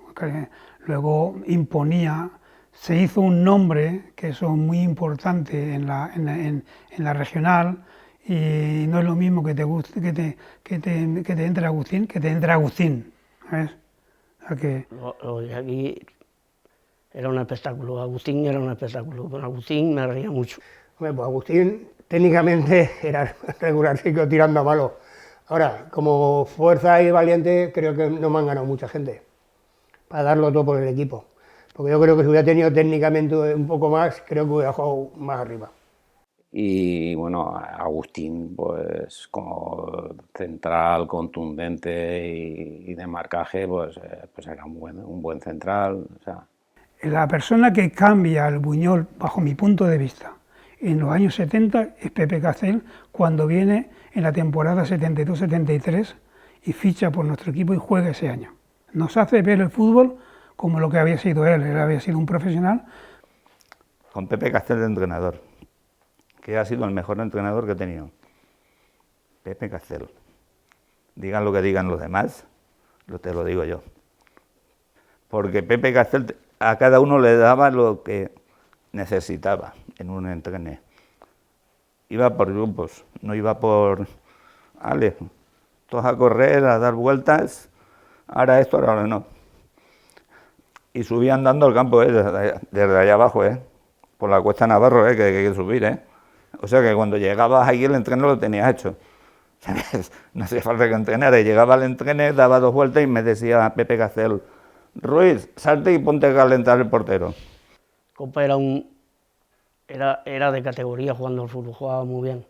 luego imponía, se hizo un nombre, que eso es muy importante en la regional, y no es lo mismo que te entre Agustín, ¿sabes? Aquí era un espectáculo, Agustín era un espectáculo, con Agustín me reía mucho. Bueno, pues Agustín técnicamente era regularcito tirando a malo. Ahora, como fuerza y valiente, creo que no me han ganado mucha gente para darlo todo por el equipo. Porque yo creo que si hubiera tenido técnicamente un poco más, creo que hubiera jugado más arriba. Y bueno, Agustín, pues como central contundente y de marcaje, pues era un buen central. O sea. La persona que cambia el Buñol, bajo mi punto de vista, en los años 70 es Pepe Castell, cuando viene en la temporada 72-73 y ficha por nuestro equipo y juega ese año. Nos hace ver el fútbol como lo que había sido él había sido un profesional. Con Pepe Castell de entrenador, que ha sido el mejor entrenador que he tenido. Pepe Castell. Digan lo que digan los demás, te lo digo yo. Porque Pepe Castell a cada uno le daba lo que necesitaba en un entrené. Iba por grupos, no iba por... Ale, todos a correr, a dar vueltas, ahora esto, ahora no. Y subía andando al campo, desde allá abajo, por la Cuesta Navarro, que hay que subir, O sea que cuando llegabas ahí el entreno lo tenías hecho. ¿Sabes? No hacía falta que entrenara. Llegaba al entreno, daba 2 vueltas y me decía Pepe Castell: Ruiz, salte y ponte a calentar el portero. Copa era de categoría jugando al fútbol, jugaba muy bien.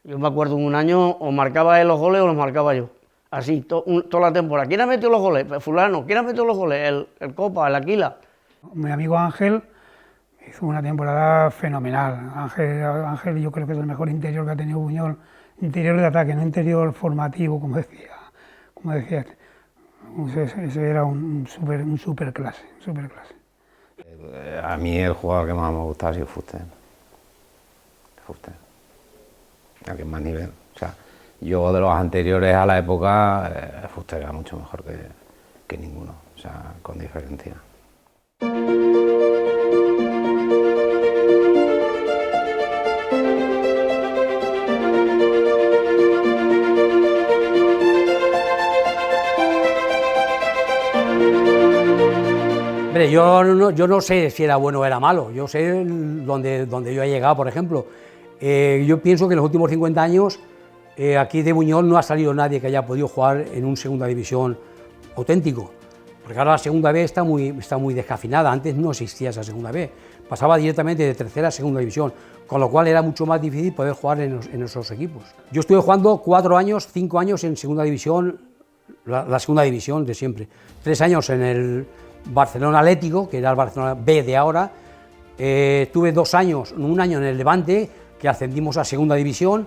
Yo me acuerdo un año, o marcaba él los goles o los marcaba yo. Así, toda la temporada. ¿Quién ha metido los goles? Fulano. ¿Quién ha metido los goles? El Copa, el Aquila. Mi amigo Ángel hizo una temporada fenomenal. Ángel yo creo que es el mejor interior que ha tenido Buñol. Interior de ataque, no interior formativo, como decía. Ese era un superclase. A mí el jugador que más me gustaba ha sido Fuster. El que más nivel. O sea, yo de los anteriores a la época, Fuster era mucho mejor que ninguno. O sea, con diferencia. Hombre, yo no sé si era bueno o era malo, yo sé donde yo he llegado, por ejemplo. Yo pienso que en los últimos 50 años aquí de Buñol no ha salido nadie que haya podido jugar en un segunda división auténtico, porque ahora la segunda B está muy descafinada, antes no existía esa segunda B, pasaba directamente de tercera a segunda división, con lo cual era mucho más difícil poder jugar en esos equipos. Yo estuve jugando 4 años, 5 años en segunda división, la segunda división de siempre, 3 años en el Barcelona Atlético, que era el Barcelona B de ahora, tuve 2 años, un año en el Levante, que ascendimos a segunda división,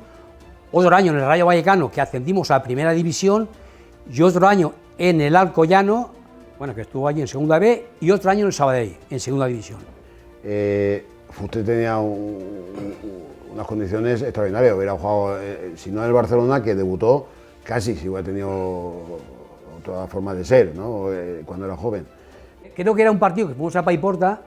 otro año en el Rayo Vallecano, que ascendimos a primera división, y otro año en el Alcoyano, bueno, que estuvo allí en segunda B, y otro año en el Sabadell, en segunda división. Usted tenía unas condiciones extraordinarias, hubiera jugado, si no en el Barcelona, que debutó, casi si hubiera tenido otra forma de ser, ¿no? Cuando era joven. Creo que era un partido que fuimos a Paiporta,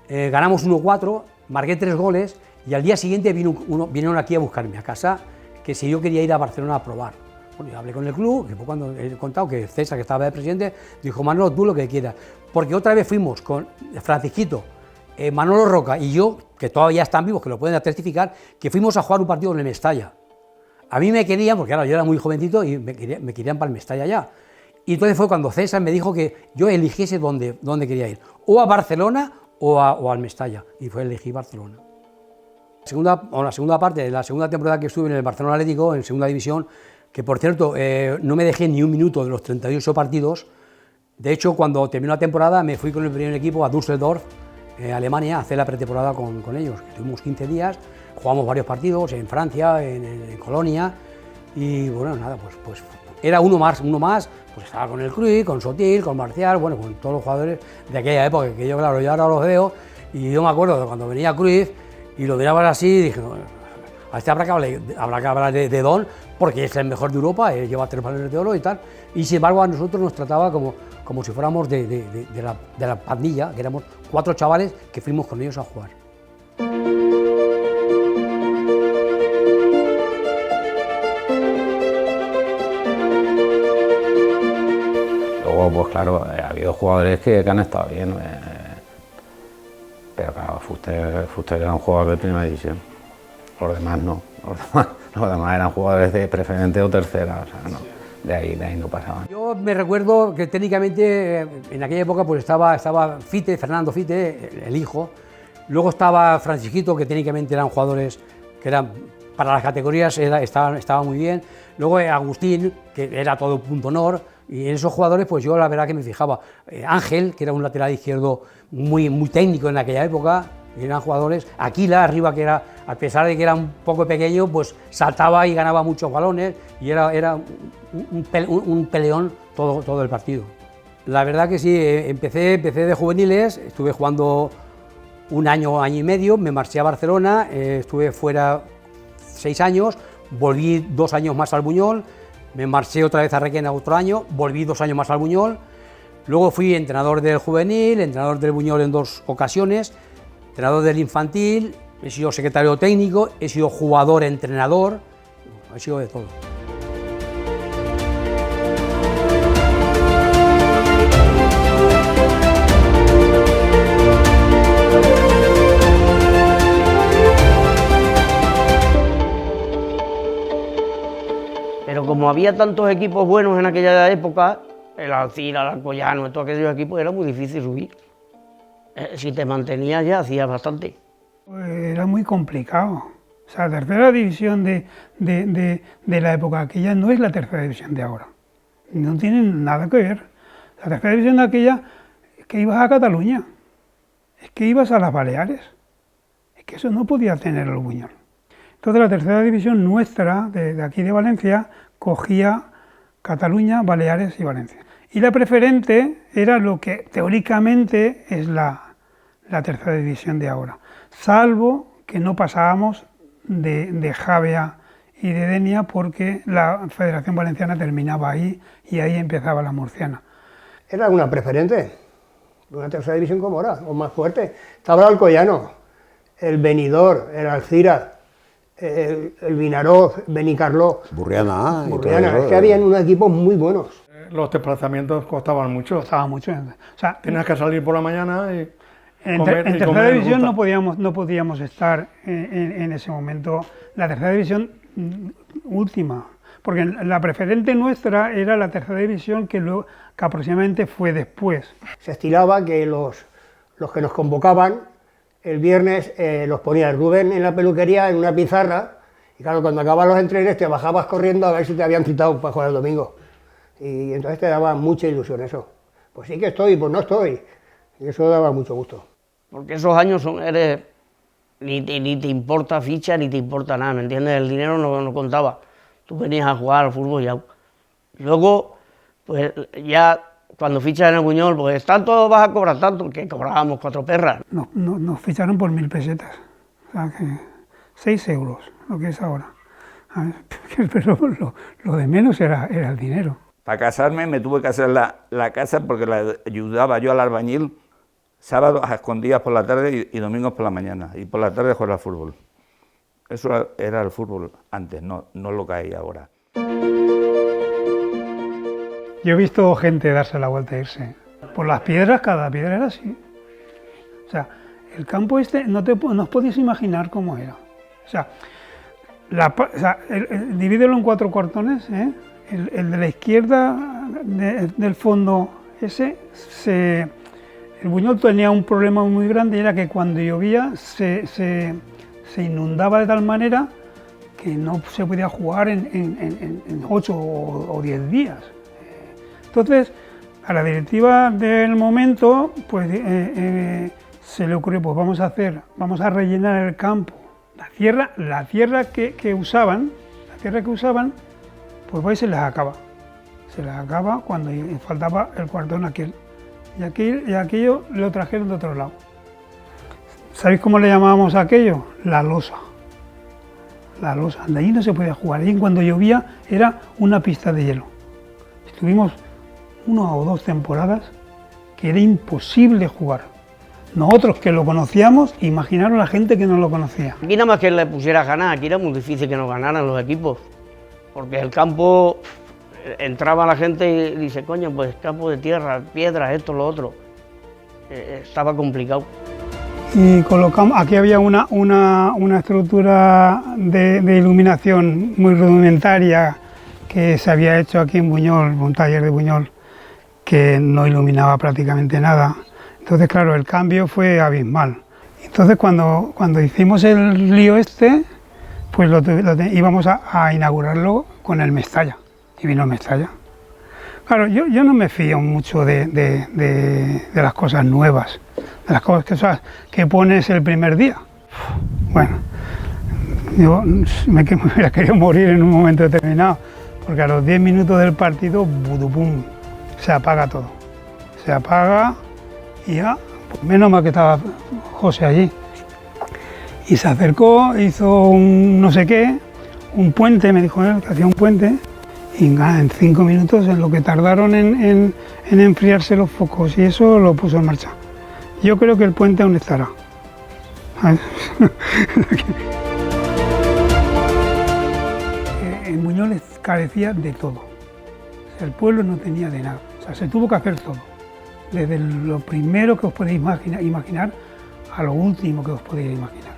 ganamos 1-4, marqué 3 goles, y al día siguiente vinieron aquí a buscarme a casa, que si yo quería ir a Barcelona a probar. Bueno, yo hablé con el club, que fue cuando he contado que César, que estaba de presidente, dijo: Manolo, tú lo que quieras. Porque otra vez fuimos con Francisquito, Manolo Roca y yo, que todavía están vivos, que lo pueden testificar, que fuimos a jugar un partido en el Mestalla. A mí me querían, porque ahora yo era muy jovencito y me querían para el Mestalla ya. Y entonces fue cuando César me dijo que yo eligiese dónde quería ir, o a Barcelona o al Mestalla, y fue elegí Barcelona. La segunda parte de la segunda temporada que estuve en el Barcelona Atlético, en segunda división, que por cierto no me dejé ni un minuto de los 38 partidos. De hecho, cuando terminó la temporada me fui con el primer equipo a Düsseldorf, Alemania, a hacer la pretemporada con ellos. Estuvimos 15 días, jugamos varios partidos en Francia, en Colonia, y bueno, nada, pues era uno más, pues estaba con el Cruyff, con Sotil, con Marcial, bueno, con todos los jugadores de aquella época, que yo, claro, yo ahora los veo, y yo me acuerdo de cuando venía Cruyff, y lo miraba así, y dije: a este habrá que hablar de Don, porque es el mejor de Europa, lleva 3 balones de oro y tal, y sin embargo a nosotros nos trataba como si fuéramos de la pandilla, que éramos 4 chavales que fuimos con ellos a jugar. Luego, pues claro, ha habido jugadores que han estado bien, pero claro, Fuster era un jugador de primera división, los demás no, los demás eran jugadores de preferente o tercera, o sea, no, de ahí no pasaban. Yo me recuerdo que técnicamente en aquella época pues estaba Fite, Fernando Fite, el hijo, luego estaba Francisquito, que técnicamente eran jugadores que eran para las categorías, estaba muy bien, luego Agustín, que era todo punto honor, y en esos jugadores pues yo la verdad que me fijaba. Ángel, que era un lateral izquierdo muy técnico en aquella época, eran jugadores. Aquila arriba, que era, a pesar de que era un poco pequeño, pues saltaba y ganaba muchos balones, y era un peleón todo el partido. La verdad que sí, empecé de juveniles, estuve jugando un año y medio, me marché a Barcelona, estuve fuera 6 años, volví 2 años más al Buñol, me marché otra vez a Requena otro año, volví 2 años más al Buñol, luego fui entrenador del juvenil, entrenador del Buñol en 2 ocasiones, entrenador del infantil, he sido secretario técnico, he sido jugador, entrenador, he sido de todo. Pero como había tantos equipos buenos en aquella época, el Alcira, el Alcoyano, todos aquellos equipos, era muy difícil subir. Si te mantenías ya hacías bastante. Era muy complicado. O sea, la tercera división de la época aquella no es la tercera división de ahora. No tienen nada que ver. La tercera división de aquella es que ibas a Cataluña, es que ibas a las Baleares, es que eso no podía tener el Buñol. Entonces la tercera división nuestra, de aquí de Valencia, cogía Cataluña, Baleares y Valencia. Y la preferente era lo que teóricamente es la tercera división de ahora, salvo que no pasábamos de Javea y de Denia, porque la Federación Valenciana terminaba ahí y ahí empezaba la murciana. Era una preferente, una tercera división como ahora, o más fuerte. Estaba el Alcoyano, el Benidorm, el Alcira, el Vinaroz, Benicarló. Burriana. Es que habían unos equipos muy buenos. los desplazamientos costaban mucho. Costaban mucho. O sea, tenías que salir por la mañana y en comer, en tercera división no podíamos estar en ese momento. La tercera división última, porque la preferente nuestra era la tercera división que aproximadamente fue después. Se estilaba que los que nos convocaban el viernes los ponía Rubén en la peluquería en una pizarra, y claro, cuando acababan los entrenos te bajabas corriendo a ver si te habían citado para jugar el domingo. Y entonces te daba mucha ilusión eso. Pues sí que estoy, pues no estoy. Y eso daba mucho gusto. Porque esos años ni te importa ficha, ni te importa nada, ¿me entiendes? El dinero no contaba. Tú venías a jugar al fútbol ya. Luego, pues ya cuando fichas en el Buñol, pues tanto vas a cobrar, tanto, que cobrábamos 4 perras. Nos ficharon por 1000 pesetas, o sea que 6 euros, lo que es ahora. Pero lo de menos era el dinero. Para casarme me tuve que hacer la casa porque la ayudaba yo al albañil sábados a escondidas por la tarde y domingos por la mañana, y por la tarde jugar al fútbol. Eso era el fútbol antes, no lo que hay ahora. Yo he visto gente darse la vuelta e irse. Por las piedras, cada piedra era así. O sea, el campo este, no os podéis imaginar cómo era. O sea, divídelo en 4 cuartones, ¿eh? El de la izquierda del fondo ese, el Buñol tenía un problema muy grande, y era que cuando llovía se inundaba de tal manera que no se podía jugar en 8 o 10 días. Entonces, a la directiva del momento, pues se le ocurrió, pues vamos a rellenar el campo. La tierra que usaban, pues se les acaba. Se les acaba cuando faltaba el cuartón aquel. Y aquello lo trajeron de otro lado. ¿Sabéis cómo le llamábamos a aquello? La losa. La losa. De ahí no se podía jugar. Ahí cuando llovía era una pista de hielo. Estuvimos 1 o 2 temporadas que era imposible jugar. Nosotros que lo conocíamos, imaginaron la gente que no lo conocía. Aquí nada más que le pusiera ganas, aquí era muy difícil que nos ganaran los equipos. Porque el campo, entraba la gente y dice, coño, pues campo de tierra, piedras, esto, lo otro. Estaba complicado. Y colocamos, aquí había una estructura de iluminación muy rudimentaria que se había hecho aquí en Buñol, un taller de Buñol, que no iluminaba prácticamente nada. Entonces, claro, el cambio fue abismal. Entonces, cuando hicimos el lío este, pues íbamos a inaugurarlo con el Mestalla, y vino el Mestalla. Claro, yo no me fío mucho de las cosas nuevas, de las cosas que pones el primer día. Bueno, yo me hubiera querido morir en un momento determinado, porque a los 10 minutos del partido, ¡budupum!, se apaga todo. Se apaga y ya, pues menos mal que estaba José allí. Y se acercó, hizo un no sé qué, un puente, me dijo él, que hacía un puente, y en 5 minutos, en lo que tardaron en enfriarse los focos, y eso lo puso en marcha. Yo creo que el puente aún estará. En Buñol carecía de todo. O sea, el pueblo no tenía de nada. O sea, se tuvo que hacer todo. Desde lo primero que os podéis imaginar a lo último que os podéis imaginar.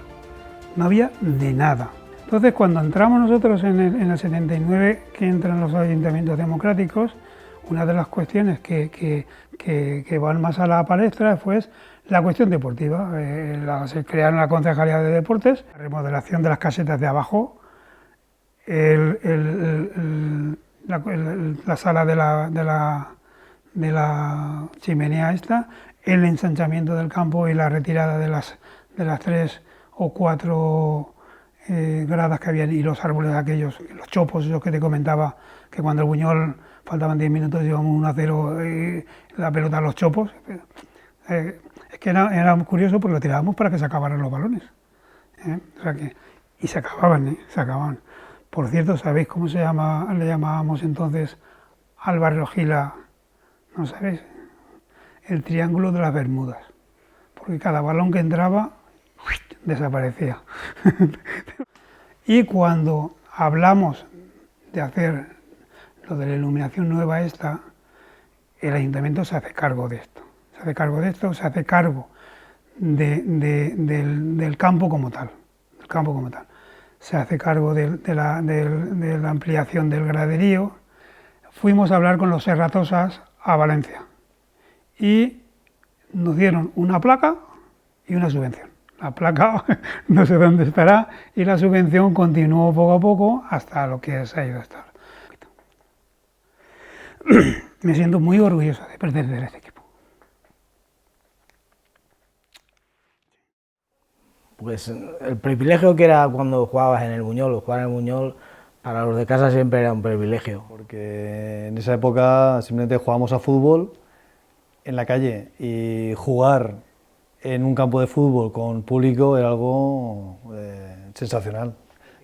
No había de nada. Entonces, cuando entramos nosotros en el 79, que entran los ayuntamientos democráticos, una de las cuestiones que van más a la palestra fue la cuestión deportiva. Se crearon la Concejalía de Deportes, la remodelación de las casetas de abajo, la sala de la chimenea esta, el ensanchamiento del campo y la retirada de las 3 o 4 gradas que habían, y los árboles aquellos, los chopos, esos que te comentaba, que cuando el Buñol faltaban 10 minutos íbamos 1-0 la pelota a los chopos. Es que era curioso porque lo tirábamos para que se acabaran los balones. O sea y se acababan, se acababan. Por cierto, ¿sabéis cómo le llamábamos entonces al barrio Gila? ¿No sabéis? El Triángulo de las Bermudas. Porque cada balón que entraba desaparecía. Y cuando hablamos de hacer lo de la iluminación nueva esta, el ayuntamiento se hace cargo de esto. Se hace cargo de esto, se hace cargo del campo como tal. Se hace cargo de la ampliación del graderío. Fuimos a hablar con los Serratosas a Valencia y nos dieron una placa y una subvención. La placa no sé dónde estará y la subvención continuó poco a poco hasta lo que se ha ido a estar. Me siento muy orgulloso de pertenecer a este equipo. Pues el privilegio que era cuando jugabas en el Buñol, o jugar en el Buñol, para los de casa siempre era un privilegio. Porque en esa época simplemente jugábamos a fútbol en la calle y jugar en un campo de fútbol con público era algo sensacional.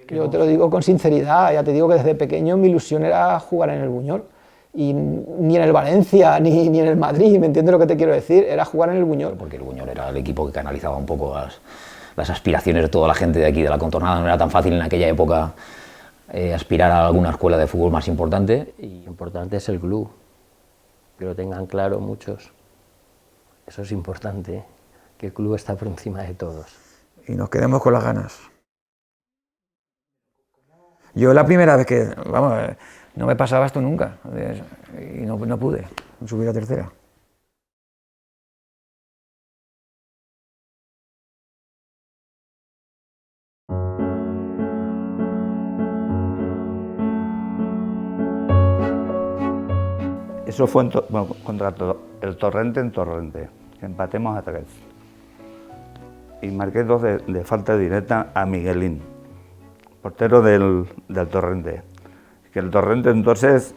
Yo te lo digo con sinceridad, ya te digo que desde pequeño mi ilusión era jugar en el Buñol. Y ni en el Valencia, ni en el Madrid, ¿me entiendes lo que te quiero decir? Era jugar en el Buñol. Porque el Buñol era el equipo que canalizaba un poco las aspiraciones de toda la gente de aquí, de la contornada. No era tan fácil en aquella época aspirar a alguna escuela de fútbol más importante. Y importante es el club, que lo tengan claro muchos. Eso es importante, que el club está por encima de todos. Y nos quedemos con las ganas. Yo la primera vez que, vamos, no me pasaba esto nunca, y no pude subir a tercera. Eso fue contra el Torrente en Torrente, que empatemos a 3. Y marqué 2 de falta directa a Miguelín, portero del Torrente. Que el Torrente entonces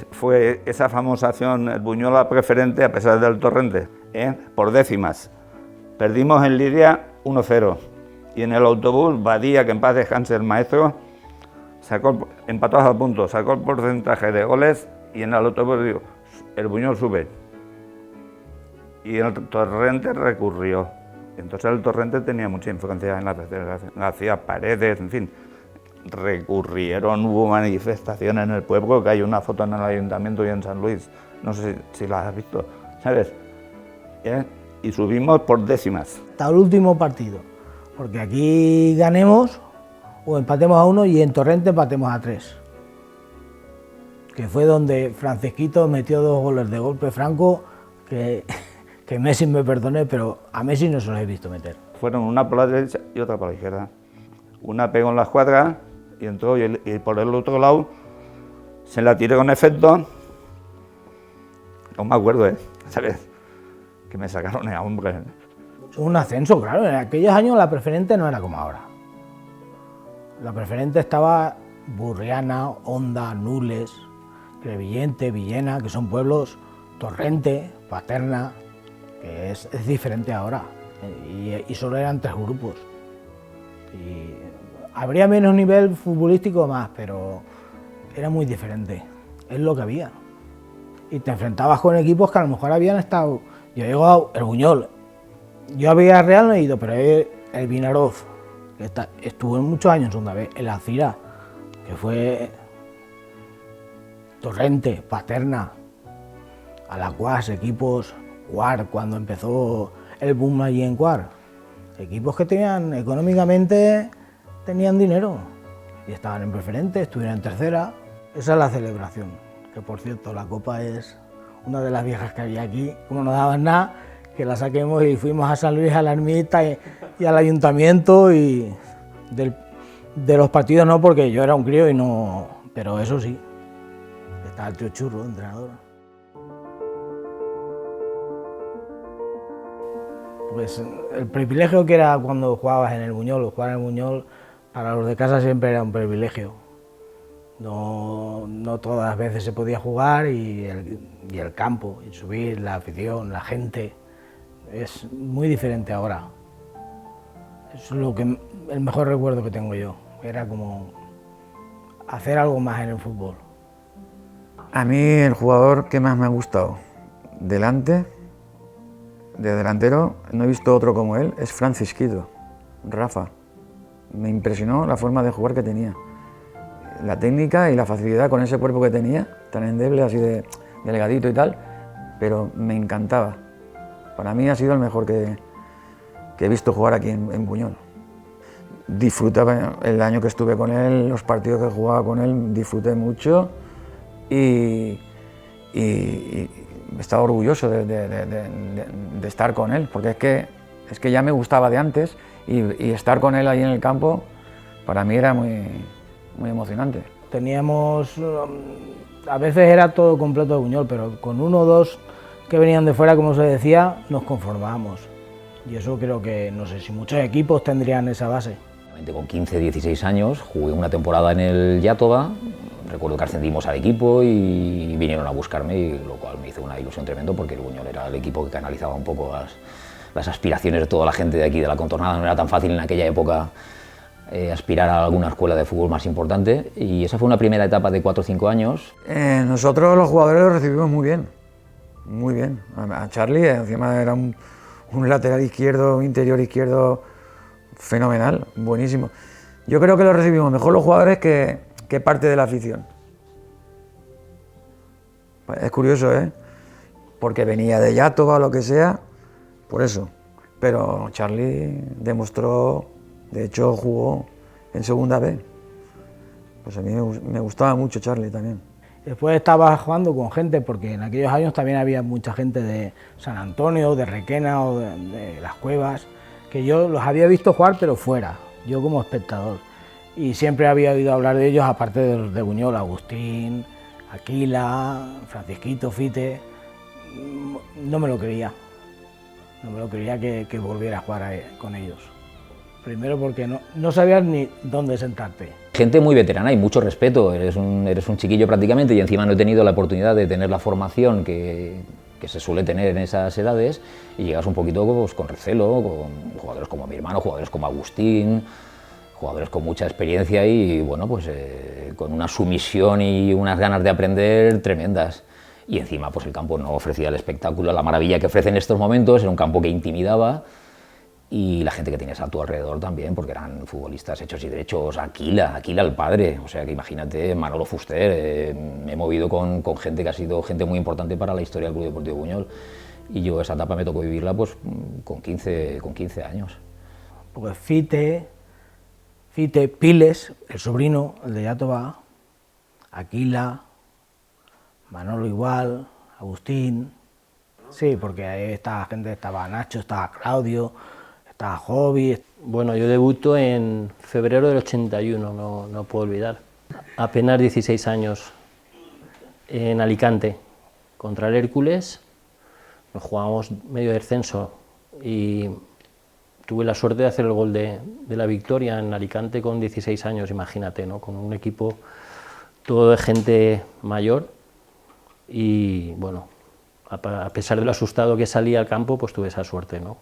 fue esa famosa acción, el Buñol preferente a pesar del Torrente, por décimas. Perdimos en Lidia 1-0 y en el autobús Badía, que en paz descanse el maestro, empató a puntos, sacó el porcentaje de goles y en el autobús digo, el Buñol sube. Y el Torrente recurrió. Entonces el Torrente tenía mucha influencia en la federación, hacía Paredes, en fin. Recurrieron, hubo manifestaciones en el pueblo, que hay una foto en el ayuntamiento y en San Luis, no sé si la has visto, ¿sabes? Y subimos por décimas. Hasta el último partido, porque aquí ganemos o empatemos a 1 y en Torrente empatemos a 3. Que fue donde Francisquito metió 2 goles de golpe franco, que Messi me perdone, pero a Messi no se los he visto meter. Fueron una por la derecha y otra por la izquierda. Una pegó en la escuadra y entró y por el otro lado se la tiré con efecto. No me acuerdo, ¿sabes? Que me sacaron a hombre. Un ascenso, claro. En aquellos años la preferente no era como ahora. La preferente estaba Burriana, Honda, Nules, Crevillente, Villena, que son pueblos, Torrente, Paterna, que es diferente ahora. Y solo eran 3 grupos. Y habría menos nivel futbolístico más, pero era muy diferente, es lo que había. Y te enfrentabas con equipos que a lo mejor habían estado... Yo he llegado el Buñol, yo a Villarreal no he ido, pero el Vinaroz, que estuvo en muchos años en segunda vez, el Alcira, que fue Torrente, Paterna, Alacuás, equipos, Cuar, cuando empezó el boom allí en Cuar. Equipos que tenían, económicamente, tenían dinero y estaban en preferente, estuvieron en tercera. Esa es la celebración, que por cierto la copa es una de las viejas que había aquí. Como no daban nada, que la saquemos y fuimos a San Luis, a la ermita y al ayuntamiento y de los partidos no, porque yo era un crío y no, pero eso sí, estaba el tío Churro, entrenador. Pues el privilegio que era cuando jugabas en el Buñol, o jugar en el Buñol, para los de casa siempre era un privilegio. No todas las veces se podía jugar y el campo, y subir, la afición, la gente, es muy diferente ahora. Es el mejor recuerdo que tengo yo, era como hacer algo más en el fútbol. A mí el jugador que más me ha gustado de delantero, no he visto otro como él, es Francisquito, Rafa. Me impresionó la forma de jugar que tenía. La técnica y la facilidad con ese cuerpo que tenía, tan endeble, así de delgadito y tal, pero me encantaba. Para mí ha sido el mejor que he visto jugar aquí en Buñol. Disfrutaba el año que estuve con él, los partidos que jugaba con él, disfruté mucho y estaba orgulloso de estar con él, porque es que ya me gustaba de antes y estar con él ahí en el campo para mí era muy emocionante. Teníamos, a veces era todo completo de Buñol, pero con uno o dos que venían de fuera, como se decía, nos conformábamos. Y eso creo que, no sé si muchos equipos tendrían esa base. Con 15, 16 años jugué una temporada en el Iàtova, recuerdo que ascendimos al equipo y vinieron a buscarme, y lo cual me hizo una ilusión tremenda porque el Buñol era el equipo que canalizaba un poco las aspiraciones de toda la gente de aquí de la Contornada. No era tan fácil en aquella época aspirar a alguna escuela de fútbol más importante, y esa fue una primera etapa de 4 o 5 años. Nosotros los jugadores lo recibimos muy bien, muy bien. A Charlie encima era un lateral izquierdo, interior izquierdo fenomenal, buenísimo. Yo creo que lo recibimos mejor los jugadores que parte de la afición. Es curioso, ¿eh? Porque venía de Iàtova o lo que sea, por eso. Pero Charlie demostró, de hecho jugó en segunda B. Pues a mí me gustaba mucho Charlie también. Después estaba jugando con gente, porque en aquellos años también había mucha gente de San Antonio, de Requena o de Las Cuevas, que yo los había visto jugar pero fuera, yo como espectador. Y siempre había oído hablar de ellos, aparte de los de Buñol, Agustín, Aquila, Francisquito, Fite. No me lo creía, que volviera a jugar con ellos. Primero porque no sabías ni dónde sentarte. Gente muy veterana y mucho respeto, eres un chiquillo prácticamente, y encima no he tenido la oportunidad de tener la formación que se suele tener en esas edades, y llegas un poquito pues, con recelo, con jugadores como mi hermano, jugadores como Agustín, jugadores con mucha experiencia y bueno, pues con una sumisión y unas ganas de aprender tremendas. Y encima pues el campo no ofrecía el espectáculo, la maravilla que ofrece en estos momentos, era un campo que intimidaba, y la gente que tienes a tu alrededor también, porque eran futbolistas hechos y derechos. Aquila el padre, o sea que imagínate, Manolo Fuster, me he movido con gente que ha sido gente muy importante para la historia del Club Deportivo Buñol, y yo esa etapa me tocó vivirla pues con 15 años. Pues Fite, Piles, el sobrino, el de Iàtova, Aquila, Manolo igual, Agustín, sí, porque ahí estaba gente, estaba Nacho, estaba Claudio, estaba Jovi. Bueno, yo debuto en febrero del 81, no puedo olvidar. Apenas 16 años, en Alicante, contra el Hércules, nos jugábamos medio descenso y tuve la suerte de hacer el gol de la victoria en Alicante con 16 años, imagínate, ¿no? Con un equipo todo de gente mayor y bueno, a pesar de lo asustado que salía al campo, pues tuve esa suerte, ¿no?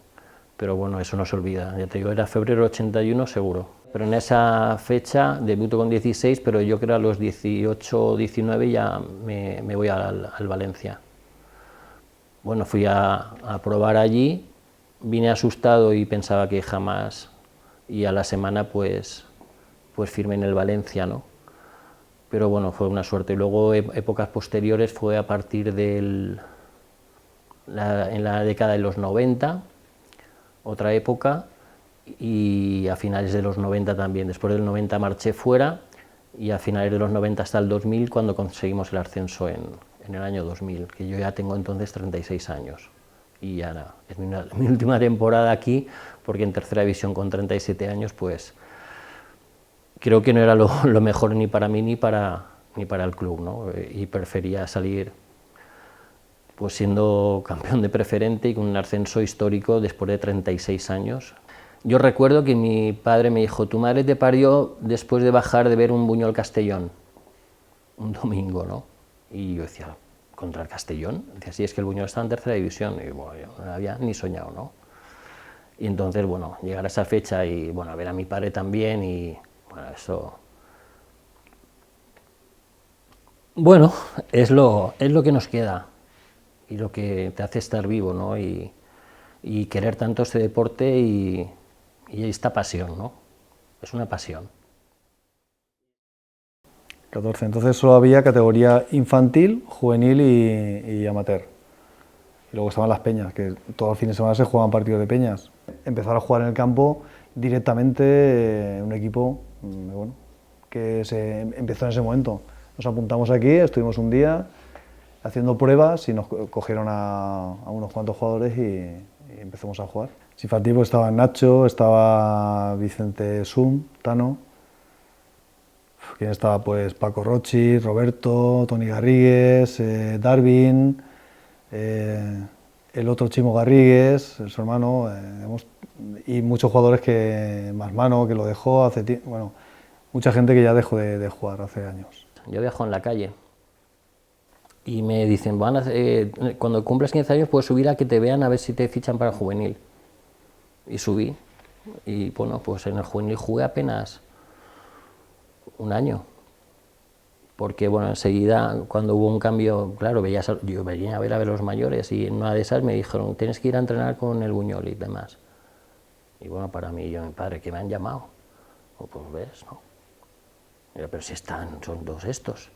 Pero bueno, eso no se olvida, ya te digo, era febrero 81 seguro. Pero en esa fecha debuto con 16, pero yo creo a los 18 o 19 ya me voy al Valencia. Bueno, fui a probar allí, vine asustado y pensaba que jamás, y a la semana pues firmé en el Valencia, ¿no? Pero bueno, fue una suerte. Luego, épocas posteriores, fue a partir en la década de los 90, otra época, y a finales de los 90 también. Después del 90 marché fuera, y a finales de los 90 hasta el 2000, cuando conseguimos el ascenso en el año 2000, que yo ya tengo entonces 36 años. Y ya nada, es mi última temporada aquí, porque en tercera división con 37 años, pues creo que no era lo mejor ni para mí ni para el club, ¿no? Y prefería salir pues siendo campeón de preferente y con un ascenso histórico después de 36 años. Yo recuerdo que mi padre me dijo, tu madre te parió después de bajar de ver un Buñol Castellón, un domingo, ¿no? Y yo decía, ¿contra el Castellón? Decía, sí, es que el Buñol estaba en tercera división, y bueno, yo no había ni soñado, ¿no? Y entonces, bueno, llegar a esa fecha y, bueno, a ver a mi padre también y, bueno, eso... Bueno, es lo que nos queda y lo que te hace estar vivo, ¿no? Y querer tanto este deporte y esta pasión, ¿no? Es una pasión. 14. Entonces solo había categoría infantil, juvenil y amateur. Y luego estaban las peñas, que todos los fines de semana se jugaban partidos de peñas. Empezar a jugar en el campo directamente en un equipo bueno, que se empezó en ese momento. Nos apuntamos aquí, estuvimos un día haciendo pruebas y nos cogieron a unos cuantos jugadores y empezamos a jugar. Infantil pues estaba Nacho, estaba Vicente Sum, Tano. ¿Quién estaba? Pues Paco Rochi, Roberto, Toni Garrigues, Darwin, el otro Chimo Garrigues, su hermano, y muchos jugadores que, más Mano, que lo dejó hace tiempo, bueno, mucha gente que ya dejó de jugar hace años. Yo viajo en la calle y me dicen, cuando cumples 15 años puedes subir a que te vean a ver si te fichan para el juvenil. Y subí, y bueno, pues en el juvenil jugué apenas un año, porque bueno, enseguida cuando hubo un cambio, claro, yo venía a ver los mayores y en una de esas me dijeron, tienes que ir a entrenar con el Buñol y demás. Y bueno, para mí, yo, mi padre, que me han llamado, pues ves, ¿no? Pero si son dos estos,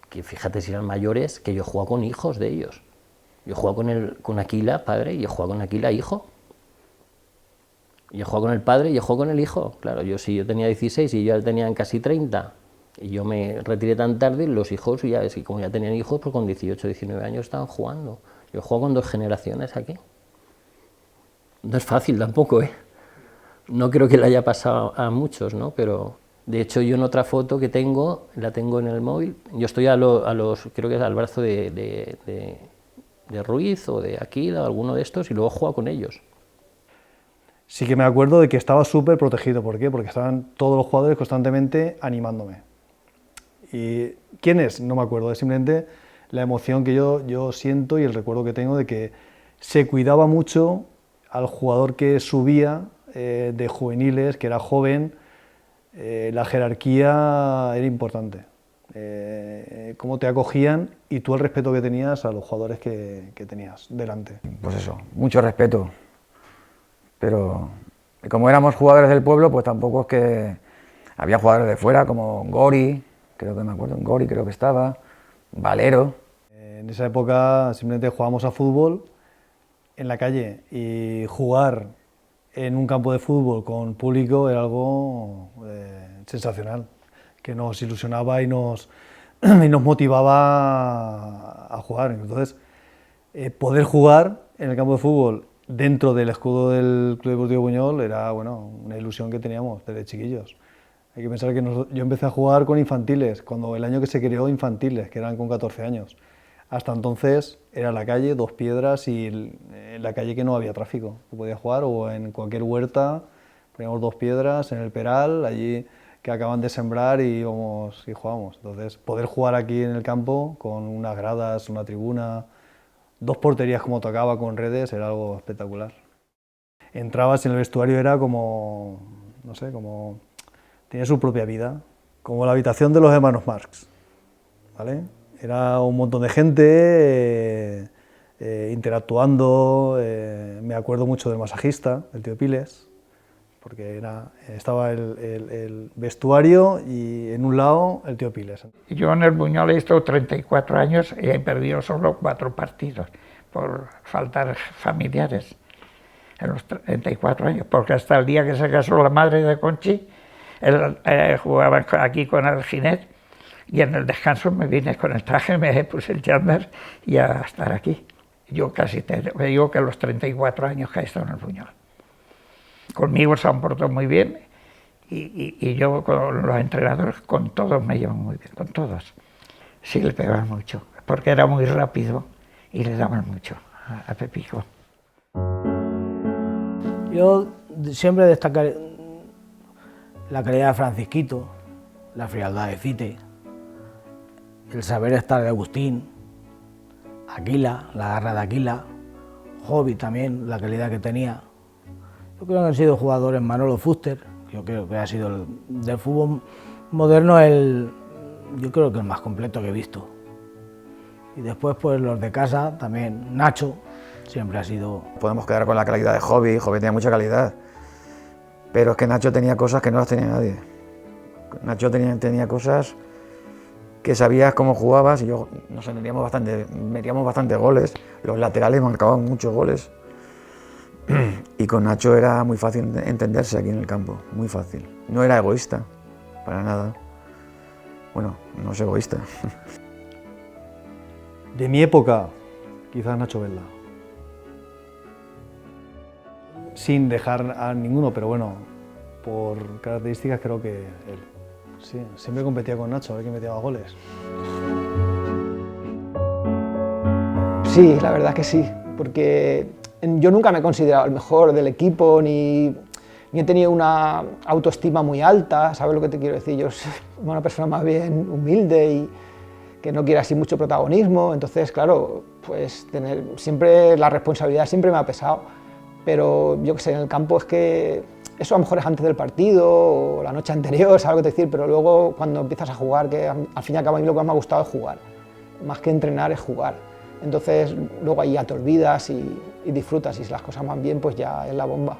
que fíjate si eran mayores, que yo he jugado con hijos de ellos. Yo he jugado con Aquila, padre, y he jugado con Aquila, hijo. Yo he jugado con el padre y he jugado con el hijo. Claro, yo tenía 16 y ya tenían casi 30, y yo me retiré tan tarde, los hijos, y ya ves, y como ya tenían hijos, pues con 18, 19 años estaban jugando. Yo he jugado con 2 generaciones aquí. No es fácil tampoco, ¿eh? No creo que le haya pasado a muchos, ¿no? Pero de hecho yo en otra foto que tengo, la tengo en el móvil, yo estoy creo que es al brazo de Ruiz o de Aquila o alguno de estos, y luego he jugado con ellos. Sí que me acuerdo de que estaba súper protegido. ¿Por qué? Porque estaban todos los jugadores constantemente animándome. ¿Y quiénes? No me acuerdo, es simplemente la emoción que yo siento y el recuerdo que tengo de que se cuidaba mucho al jugador que subía de juveniles, que era joven. La jerarquía era importante. Cómo te acogían y tú el respeto que tenías a los jugadores que tenías delante. Pues eso, mucho respeto. Pero como éramos jugadores del pueblo, pues tampoco es que había jugadores de fuera, como Gori, creo que me acuerdo, Gori creo que estaba, Valero. En esa época simplemente jugábamos a fútbol en la calle, y jugar en un campo de fútbol con público era algo sensacional, que nos ilusionaba y nos motivaba a jugar. Entonces, poder jugar en el campo de fútbol dentro del escudo del Club Deportivo Buñol era, bueno, una ilusión que teníamos desde chiquillos. Hay que pensar que yo empecé a jugar con infantiles, cuando el año que se creó infantiles, que eran con 14 años. Hasta entonces era la calle, 2 piedras, y en la calle que no había tráfico. Tú podías jugar o en cualquier huerta, poníamos 2 piedras en el Peral, allí que acaban de sembrar, y íbamos y jugábamos. Entonces, poder jugar aquí en el campo con unas gradas, una tribuna, 2 porterías como tocaba con redes, era algo espectacular. Entrabas y en el vestuario era como, no sé, como tenía su propia vida, como la habitación de los hermanos Marx, ¿vale? Era un montón de gente interactuando. Me acuerdo mucho del masajista, el tío Piles, porque estaba el vestuario y en un lado el tío Piles. Yo en el Buñol he estado 34 años y he perdido solo 4 partidos por faltar familiares en los 34 años, porque hasta el día que se casó la madre de Conchi, él jugaba aquí con el Ginet, y en el descanso me vine con el traje, me puse el chándal y a estar aquí. Yo casi te digo que los 34 años que he estado en el Buñol. Conmigo se han portado muy bien, y yo con los entrenadores, con todos me llevo muy bien, con todos. Sí le pegaban mucho, porque era muy rápido y le daban mucho a Pepico. Yo siempre destacaré la calidad de Francisquito, la frialdad de Cite, el saber estar de Agustín, Aquila, la garra de Aquila, Jovi también, la calidad que tenía. Yo creo que han sido jugadores, Manolo Fuster, yo creo que ha sido del fútbol moderno yo creo que el más completo que he visto. Y después pues los de casa también, Nacho, siempre ha sido... Podemos quedar con la calidad de Jovi tenía mucha calidad, pero es que Nacho tenía cosas que no las tenía nadie. Nacho tenía cosas que sabías cómo jugabas, y yo, nos metíamos bastante goles, los laterales marcaban muchos goles, y con Nacho era muy fácil entenderse aquí en el campo, muy fácil. No era egoísta, para nada. Bueno, no es egoísta. De mi época, quizás Nacho Velda. Sin dejar a ninguno, pero bueno, por características creo que él. Sí, siempre competía con Nacho, a ver quién metía más goles. Sí, la verdad que sí, porque yo nunca me he considerado el mejor del equipo, ni he tenido una autoestima muy alta, ¿sabes lo que te quiero decir? Yo soy una persona más bien humilde y que no quiere así mucho protagonismo, entonces, claro, pues tener siempre la responsabilidad siempre me ha pesado, pero yo que sé, en el campo es que eso a lo mejor es antes del partido o la noche anterior, ¿sabes lo que te decir? Pero luego cuando empiezas a jugar, que al fin y al cabo a mí lo que más me ha gustado es jugar, más que entrenar es jugar. Entonces luego ahí ya te olvidas y disfrutas, y si las cosas van bien pues ya es la bomba.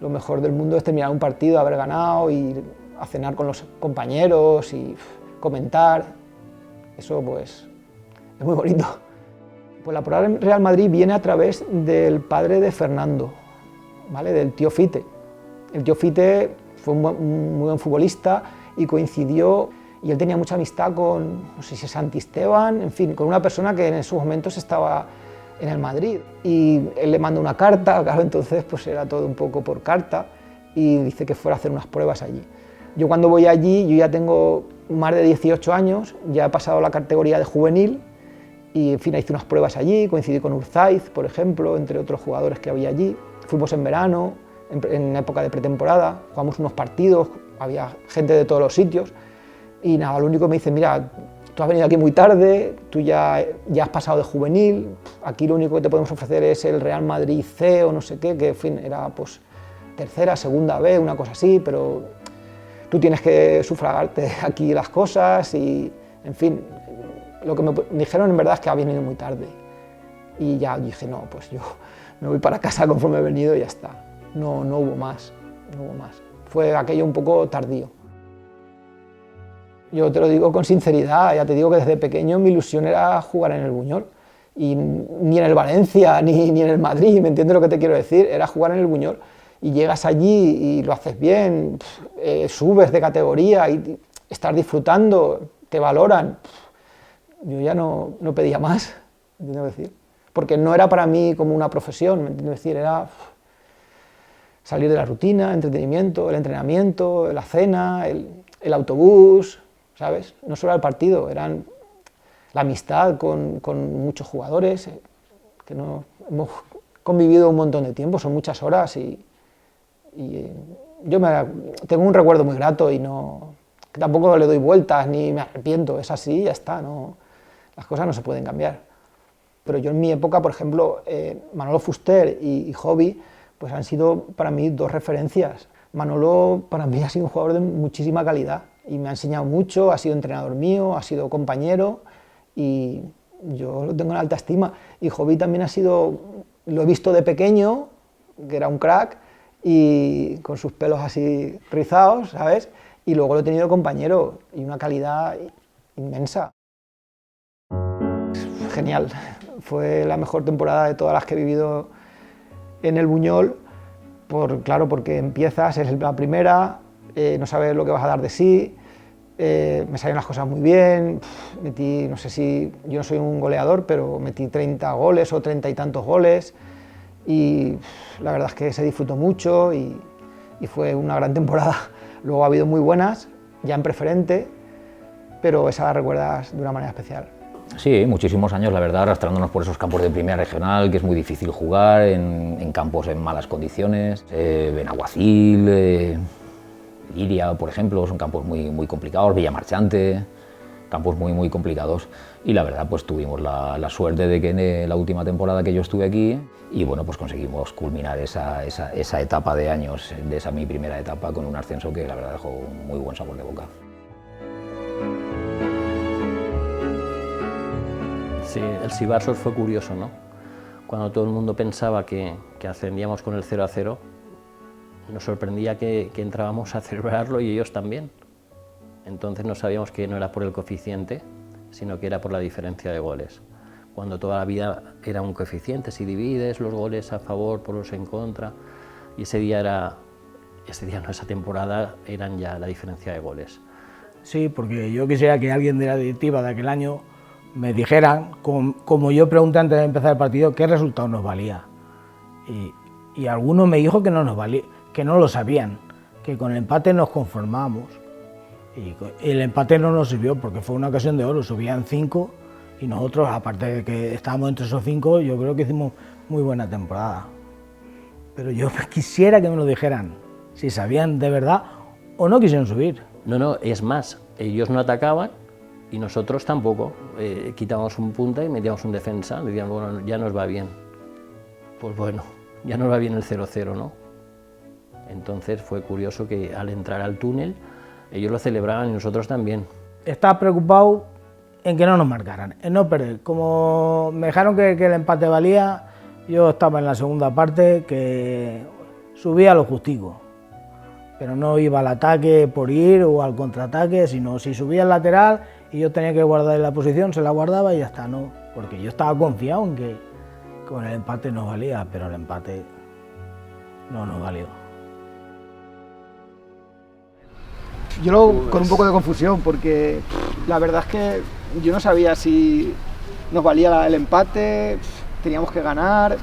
Lo mejor del mundo es terminar un partido, haber ganado, ir a cenar con los compañeros y comentar, eso pues es muy bonito. Pues la palabra Real Madrid viene a través del padre de Fernando, ¿vale? Del tío Fite. El tío Fite fue un muy buen futbolista y coincidió, y él tenía mucha amistad con, no sé si es Santi Esteban, en fin, con una persona que en esos momentos estaba en el Madrid. Y él le manda una carta, claro, entonces pues era todo un poco por carta, y dice que fuera a hacer unas pruebas allí. Yo cuando voy allí, yo ya tengo más de 18 años, ya he pasado la categoría de juvenil, y en fin, hice unas pruebas allí, coincidí con Urzaiz, por ejemplo, entre otros jugadores que había allí. Fuimos en verano, en época de pretemporada, jugamos unos partidos, había gente de todos los sitios, y nada, lo único que me dice, mira, tú has venido aquí muy tarde, tú ya has pasado de juvenil, aquí lo único que te podemos ofrecer es el Real Madrid C o no sé qué, que en fin, era pues tercera, segunda B, una cosa así, pero tú tienes que sufragarte aquí las cosas y, en fin, lo que me dijeron en verdad es que había venido muy tarde. Y ya dije, no, pues yo me voy para casa conforme he venido y ya está. No hubo más, no hubo más. Fue aquello un poco tardío. Yo te lo digo con sinceridad, ya te digo que desde pequeño mi ilusión era jugar en el Buñol. Y ni en el Valencia, ni en el Madrid, ¿me entiendes lo que te quiero decir? Era jugar en el Buñol. Y llegas allí y lo haces bien, subes de categoría y estás disfrutando, te valoran. Yo ya no pedía más, ¿me entiendes lo que decir? Porque no era para mí como una profesión, ¿me entiendes decir? Era salir de la rutina, entretenimiento, el entrenamiento, la cena, el autobús, ¿sabes? No solo el partido, eran la amistad con muchos jugadores, que no, hemos convivido un montón de tiempo, son muchas horas y yo tengo un recuerdo muy grato y no, que tampoco le doy vueltas ni me arrepiento, es así y ya está, no, las cosas no se pueden cambiar. Pero yo en mi época, por ejemplo, Manolo Fuster y Jovi, pues han sido para mí dos referencias. Manolo para mí ha sido un jugador de muchísima calidad y me ha enseñado mucho, ha sido entrenador mío, ha sido compañero y yo lo tengo en alta estima. Y Jovi también ha sido, lo he visto de pequeño, que era un crack, y con sus pelos así rizados, ¿sabes? Y luego lo he tenido compañero y una calidad inmensa. Genial, fue la mejor temporada de todas las que he vivido en el Buñol, claro, porque empiezas, es la primera, no sabes lo que vas a dar de sí, me salieron las cosas muy bien, metí, no sé si, yo no soy un goleador, pero metí 30 goles o 30 y tantos goles y la verdad es que se disfrutó mucho y fue una gran temporada. Luego ha habido muy buenas, ya en preferente, pero esa la recuerdas de una manera especial. Sí, muchísimos años, la verdad, arrastrándonos por esos campos de primera regional, que es muy difícil jugar, en campos en malas condiciones. Benaguacil, Liria, por ejemplo, son campos muy complicados, Villamarchante, campos muy complicados. Y la verdad, pues tuvimos la suerte de que en la última temporada que yo estuve aquí, y bueno, pues conseguimos culminar esa etapa de años, de esa mi primera etapa, con un ascenso que la verdad dejó un muy buen sabor de boca. Sí, el Sibarsos fue curioso, ¿no? Cuando todo el mundo pensaba que ascendíamos con el 0-0, nos sorprendía que entrábamos a celebrarlo y ellos también. Entonces no sabíamos que no era por el coeficiente, sino que era por la diferencia de goles. Cuando toda la vida era un coeficiente, si divides los goles a favor por los en contra, y esa temporada eran ya la diferencia de goles. Sí, porque yo quisiera que alguien de la directiva de aquel año me dijeran, como yo pregunté antes de empezar el partido, qué resultado nos valía. Y algunos me dijo que no nos valía, que no lo sabían, que con el empate nos conformábamos. Y el empate no nos sirvió porque fue una ocasión de oro, subían 5 y nosotros, aparte de que estábamos entre esos 5, yo creo que hicimos muy buena temporada. Pero yo quisiera que me lo dijeran, si sabían de verdad o no quisieron subir. No, es más, ellos no atacaban y nosotros tampoco. Quitábamos un punta y metíamos un defensa, decíamos, bueno, ya nos va bien. Pues bueno, ya nos va bien el 0-0, ¿no? Entonces fue curioso que al entrar al túnel, ellos lo celebraban y nosotros también. Estaba preocupado en que no nos marcaran, en no perder. Como me dejaron que el empate valía, yo estaba en la segunda parte que subía a lo justico. Pero no iba al ataque por ir o al contraataque, sino si subía al lateral y yo tenía que guardar la posición, se la guardaba y ya está, ¿no? Porque yo estaba confiado en que con el empate nos valía, pero el empate no nos valió. Yo con un poco de confusión, porque la verdad es que yo no sabía si nos valía el empate, teníamos que ganar.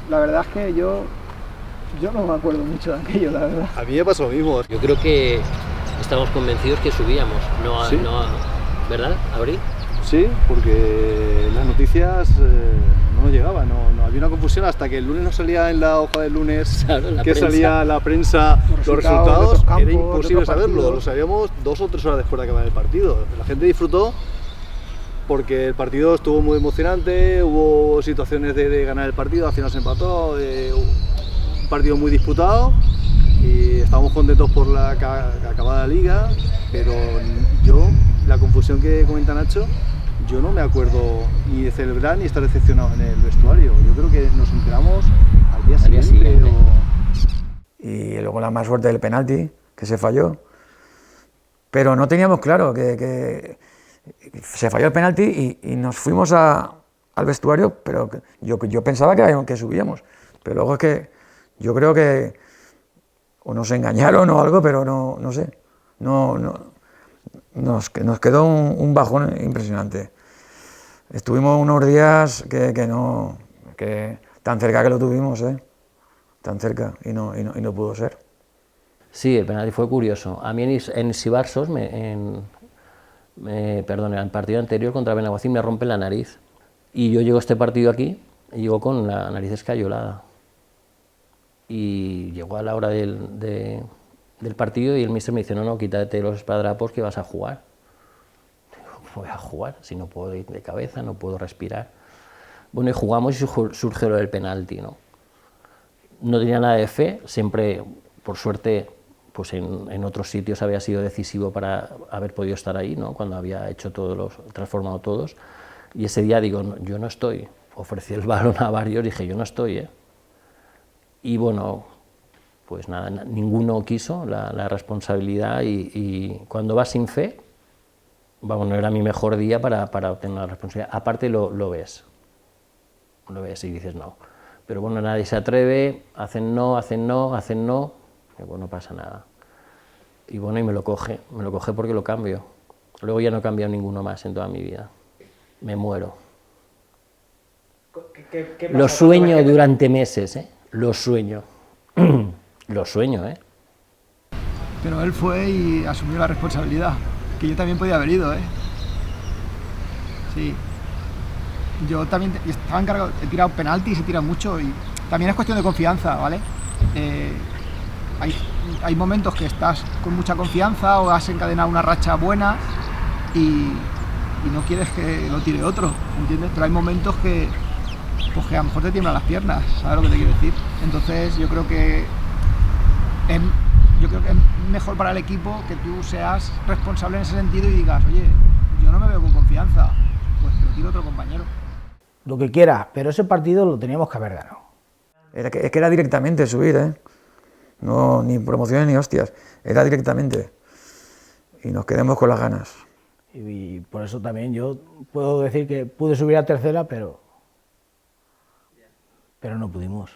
La verdad es que yo no me acuerdo mucho de aquello, la verdad. A mí me pasó lo mismo. Yo creo que estamos convencidos que subíamos, ¿Sí? ¿Verdad, Abril? Sí, porque las noticias no nos llegaban, no había una confusión hasta que el lunes no salía en la hoja del lunes, claro, que prensa. salía la prensa, los resultados, campos, era imposible saberlo, partidos. lo sabíamos 2 o 3 horas después de acabar el partido. La gente disfrutó porque el partido estuvo muy emocionante, hubo situaciones de ganar el partido, al final se empató, un partido muy disputado y estábamos contentos por la acabada liga, pero la confusión que comenta Nacho, yo no me acuerdo ni de celebrar ni estar decepcionado en el vestuario. Yo creo que nos enteramos al día siguiente. Y luego la más suerte del penalti, que se falló. Pero no teníamos claro que se falló el penalti y nos fuimos al vestuario, pero yo pensaba que subíamos. Pero luego es que yo creo que o nos engañaron o algo, pero no sé. Nos quedó un bajón impresionante. Estuvimos unos días que tan cerca que lo tuvimos, tan cerca, y no pudo ser. Sí, el penalti fue curioso. A mí en Sibarsos, en el partido anterior contra Benaguacín me rompe la nariz. Y yo llego a este partido aquí y llego con la nariz escayolada. Y llegó a la hora del partido y el míster me dice, no, quítate los espadrapos que vas a jugar. Digo, voy a jugar si no puedo ir de cabeza, no puedo respirar. Bueno, y jugamos y surge lo del penalti, ¿no? No tenía nada de fe, siempre, por suerte, pues en otros sitios había sido decisivo para haber podido estar ahí, ¿no? Cuando había hecho transformado todos. Y ese día digo, no, yo no estoy. Ofrecí el balón a varios, dije, yo no estoy, Y bueno, pues nada, ninguno quiso la responsabilidad y cuando vas sin fe, vamos, no era mi mejor día para obtener la responsabilidad. Aparte lo ves y dices no. Pero bueno, nadie se atreve, hacen no, y bueno, no pasa nada. Y bueno, y me lo coge porque lo cambio. Luego ya no he cambiado ninguno más en toda mi vida. Me muero. Lo sueño durante meses, Lo sueño. Lo sueño, Pero él fue y asumió la responsabilidad, que yo también podía haber ido, Sí. Yo también estaba encargado, he tirado penalti y se tira mucho y también es cuestión de confianza, ¿vale? Hay momentos que estás con mucha confianza o has encadenado una racha buena y no quieres que lo tire otro, ¿entiendes? Pero hay momentos que a lo mejor te tiemblan las piernas, ¿sabes lo que te quiero decir? Entonces yo creo que es mejor para el equipo que tú seas responsable en ese sentido y digas, oye, yo no me veo con confianza, pues que lo tire otro compañero. Lo que quieras, pero ese partido lo teníamos que haber ganado. Es que era directamente subir, No, ni promociones ni hostias, era directamente. y nos quedemos con las ganas. Y por eso también yo puedo decir que pude subir a tercera, pero no pudimos.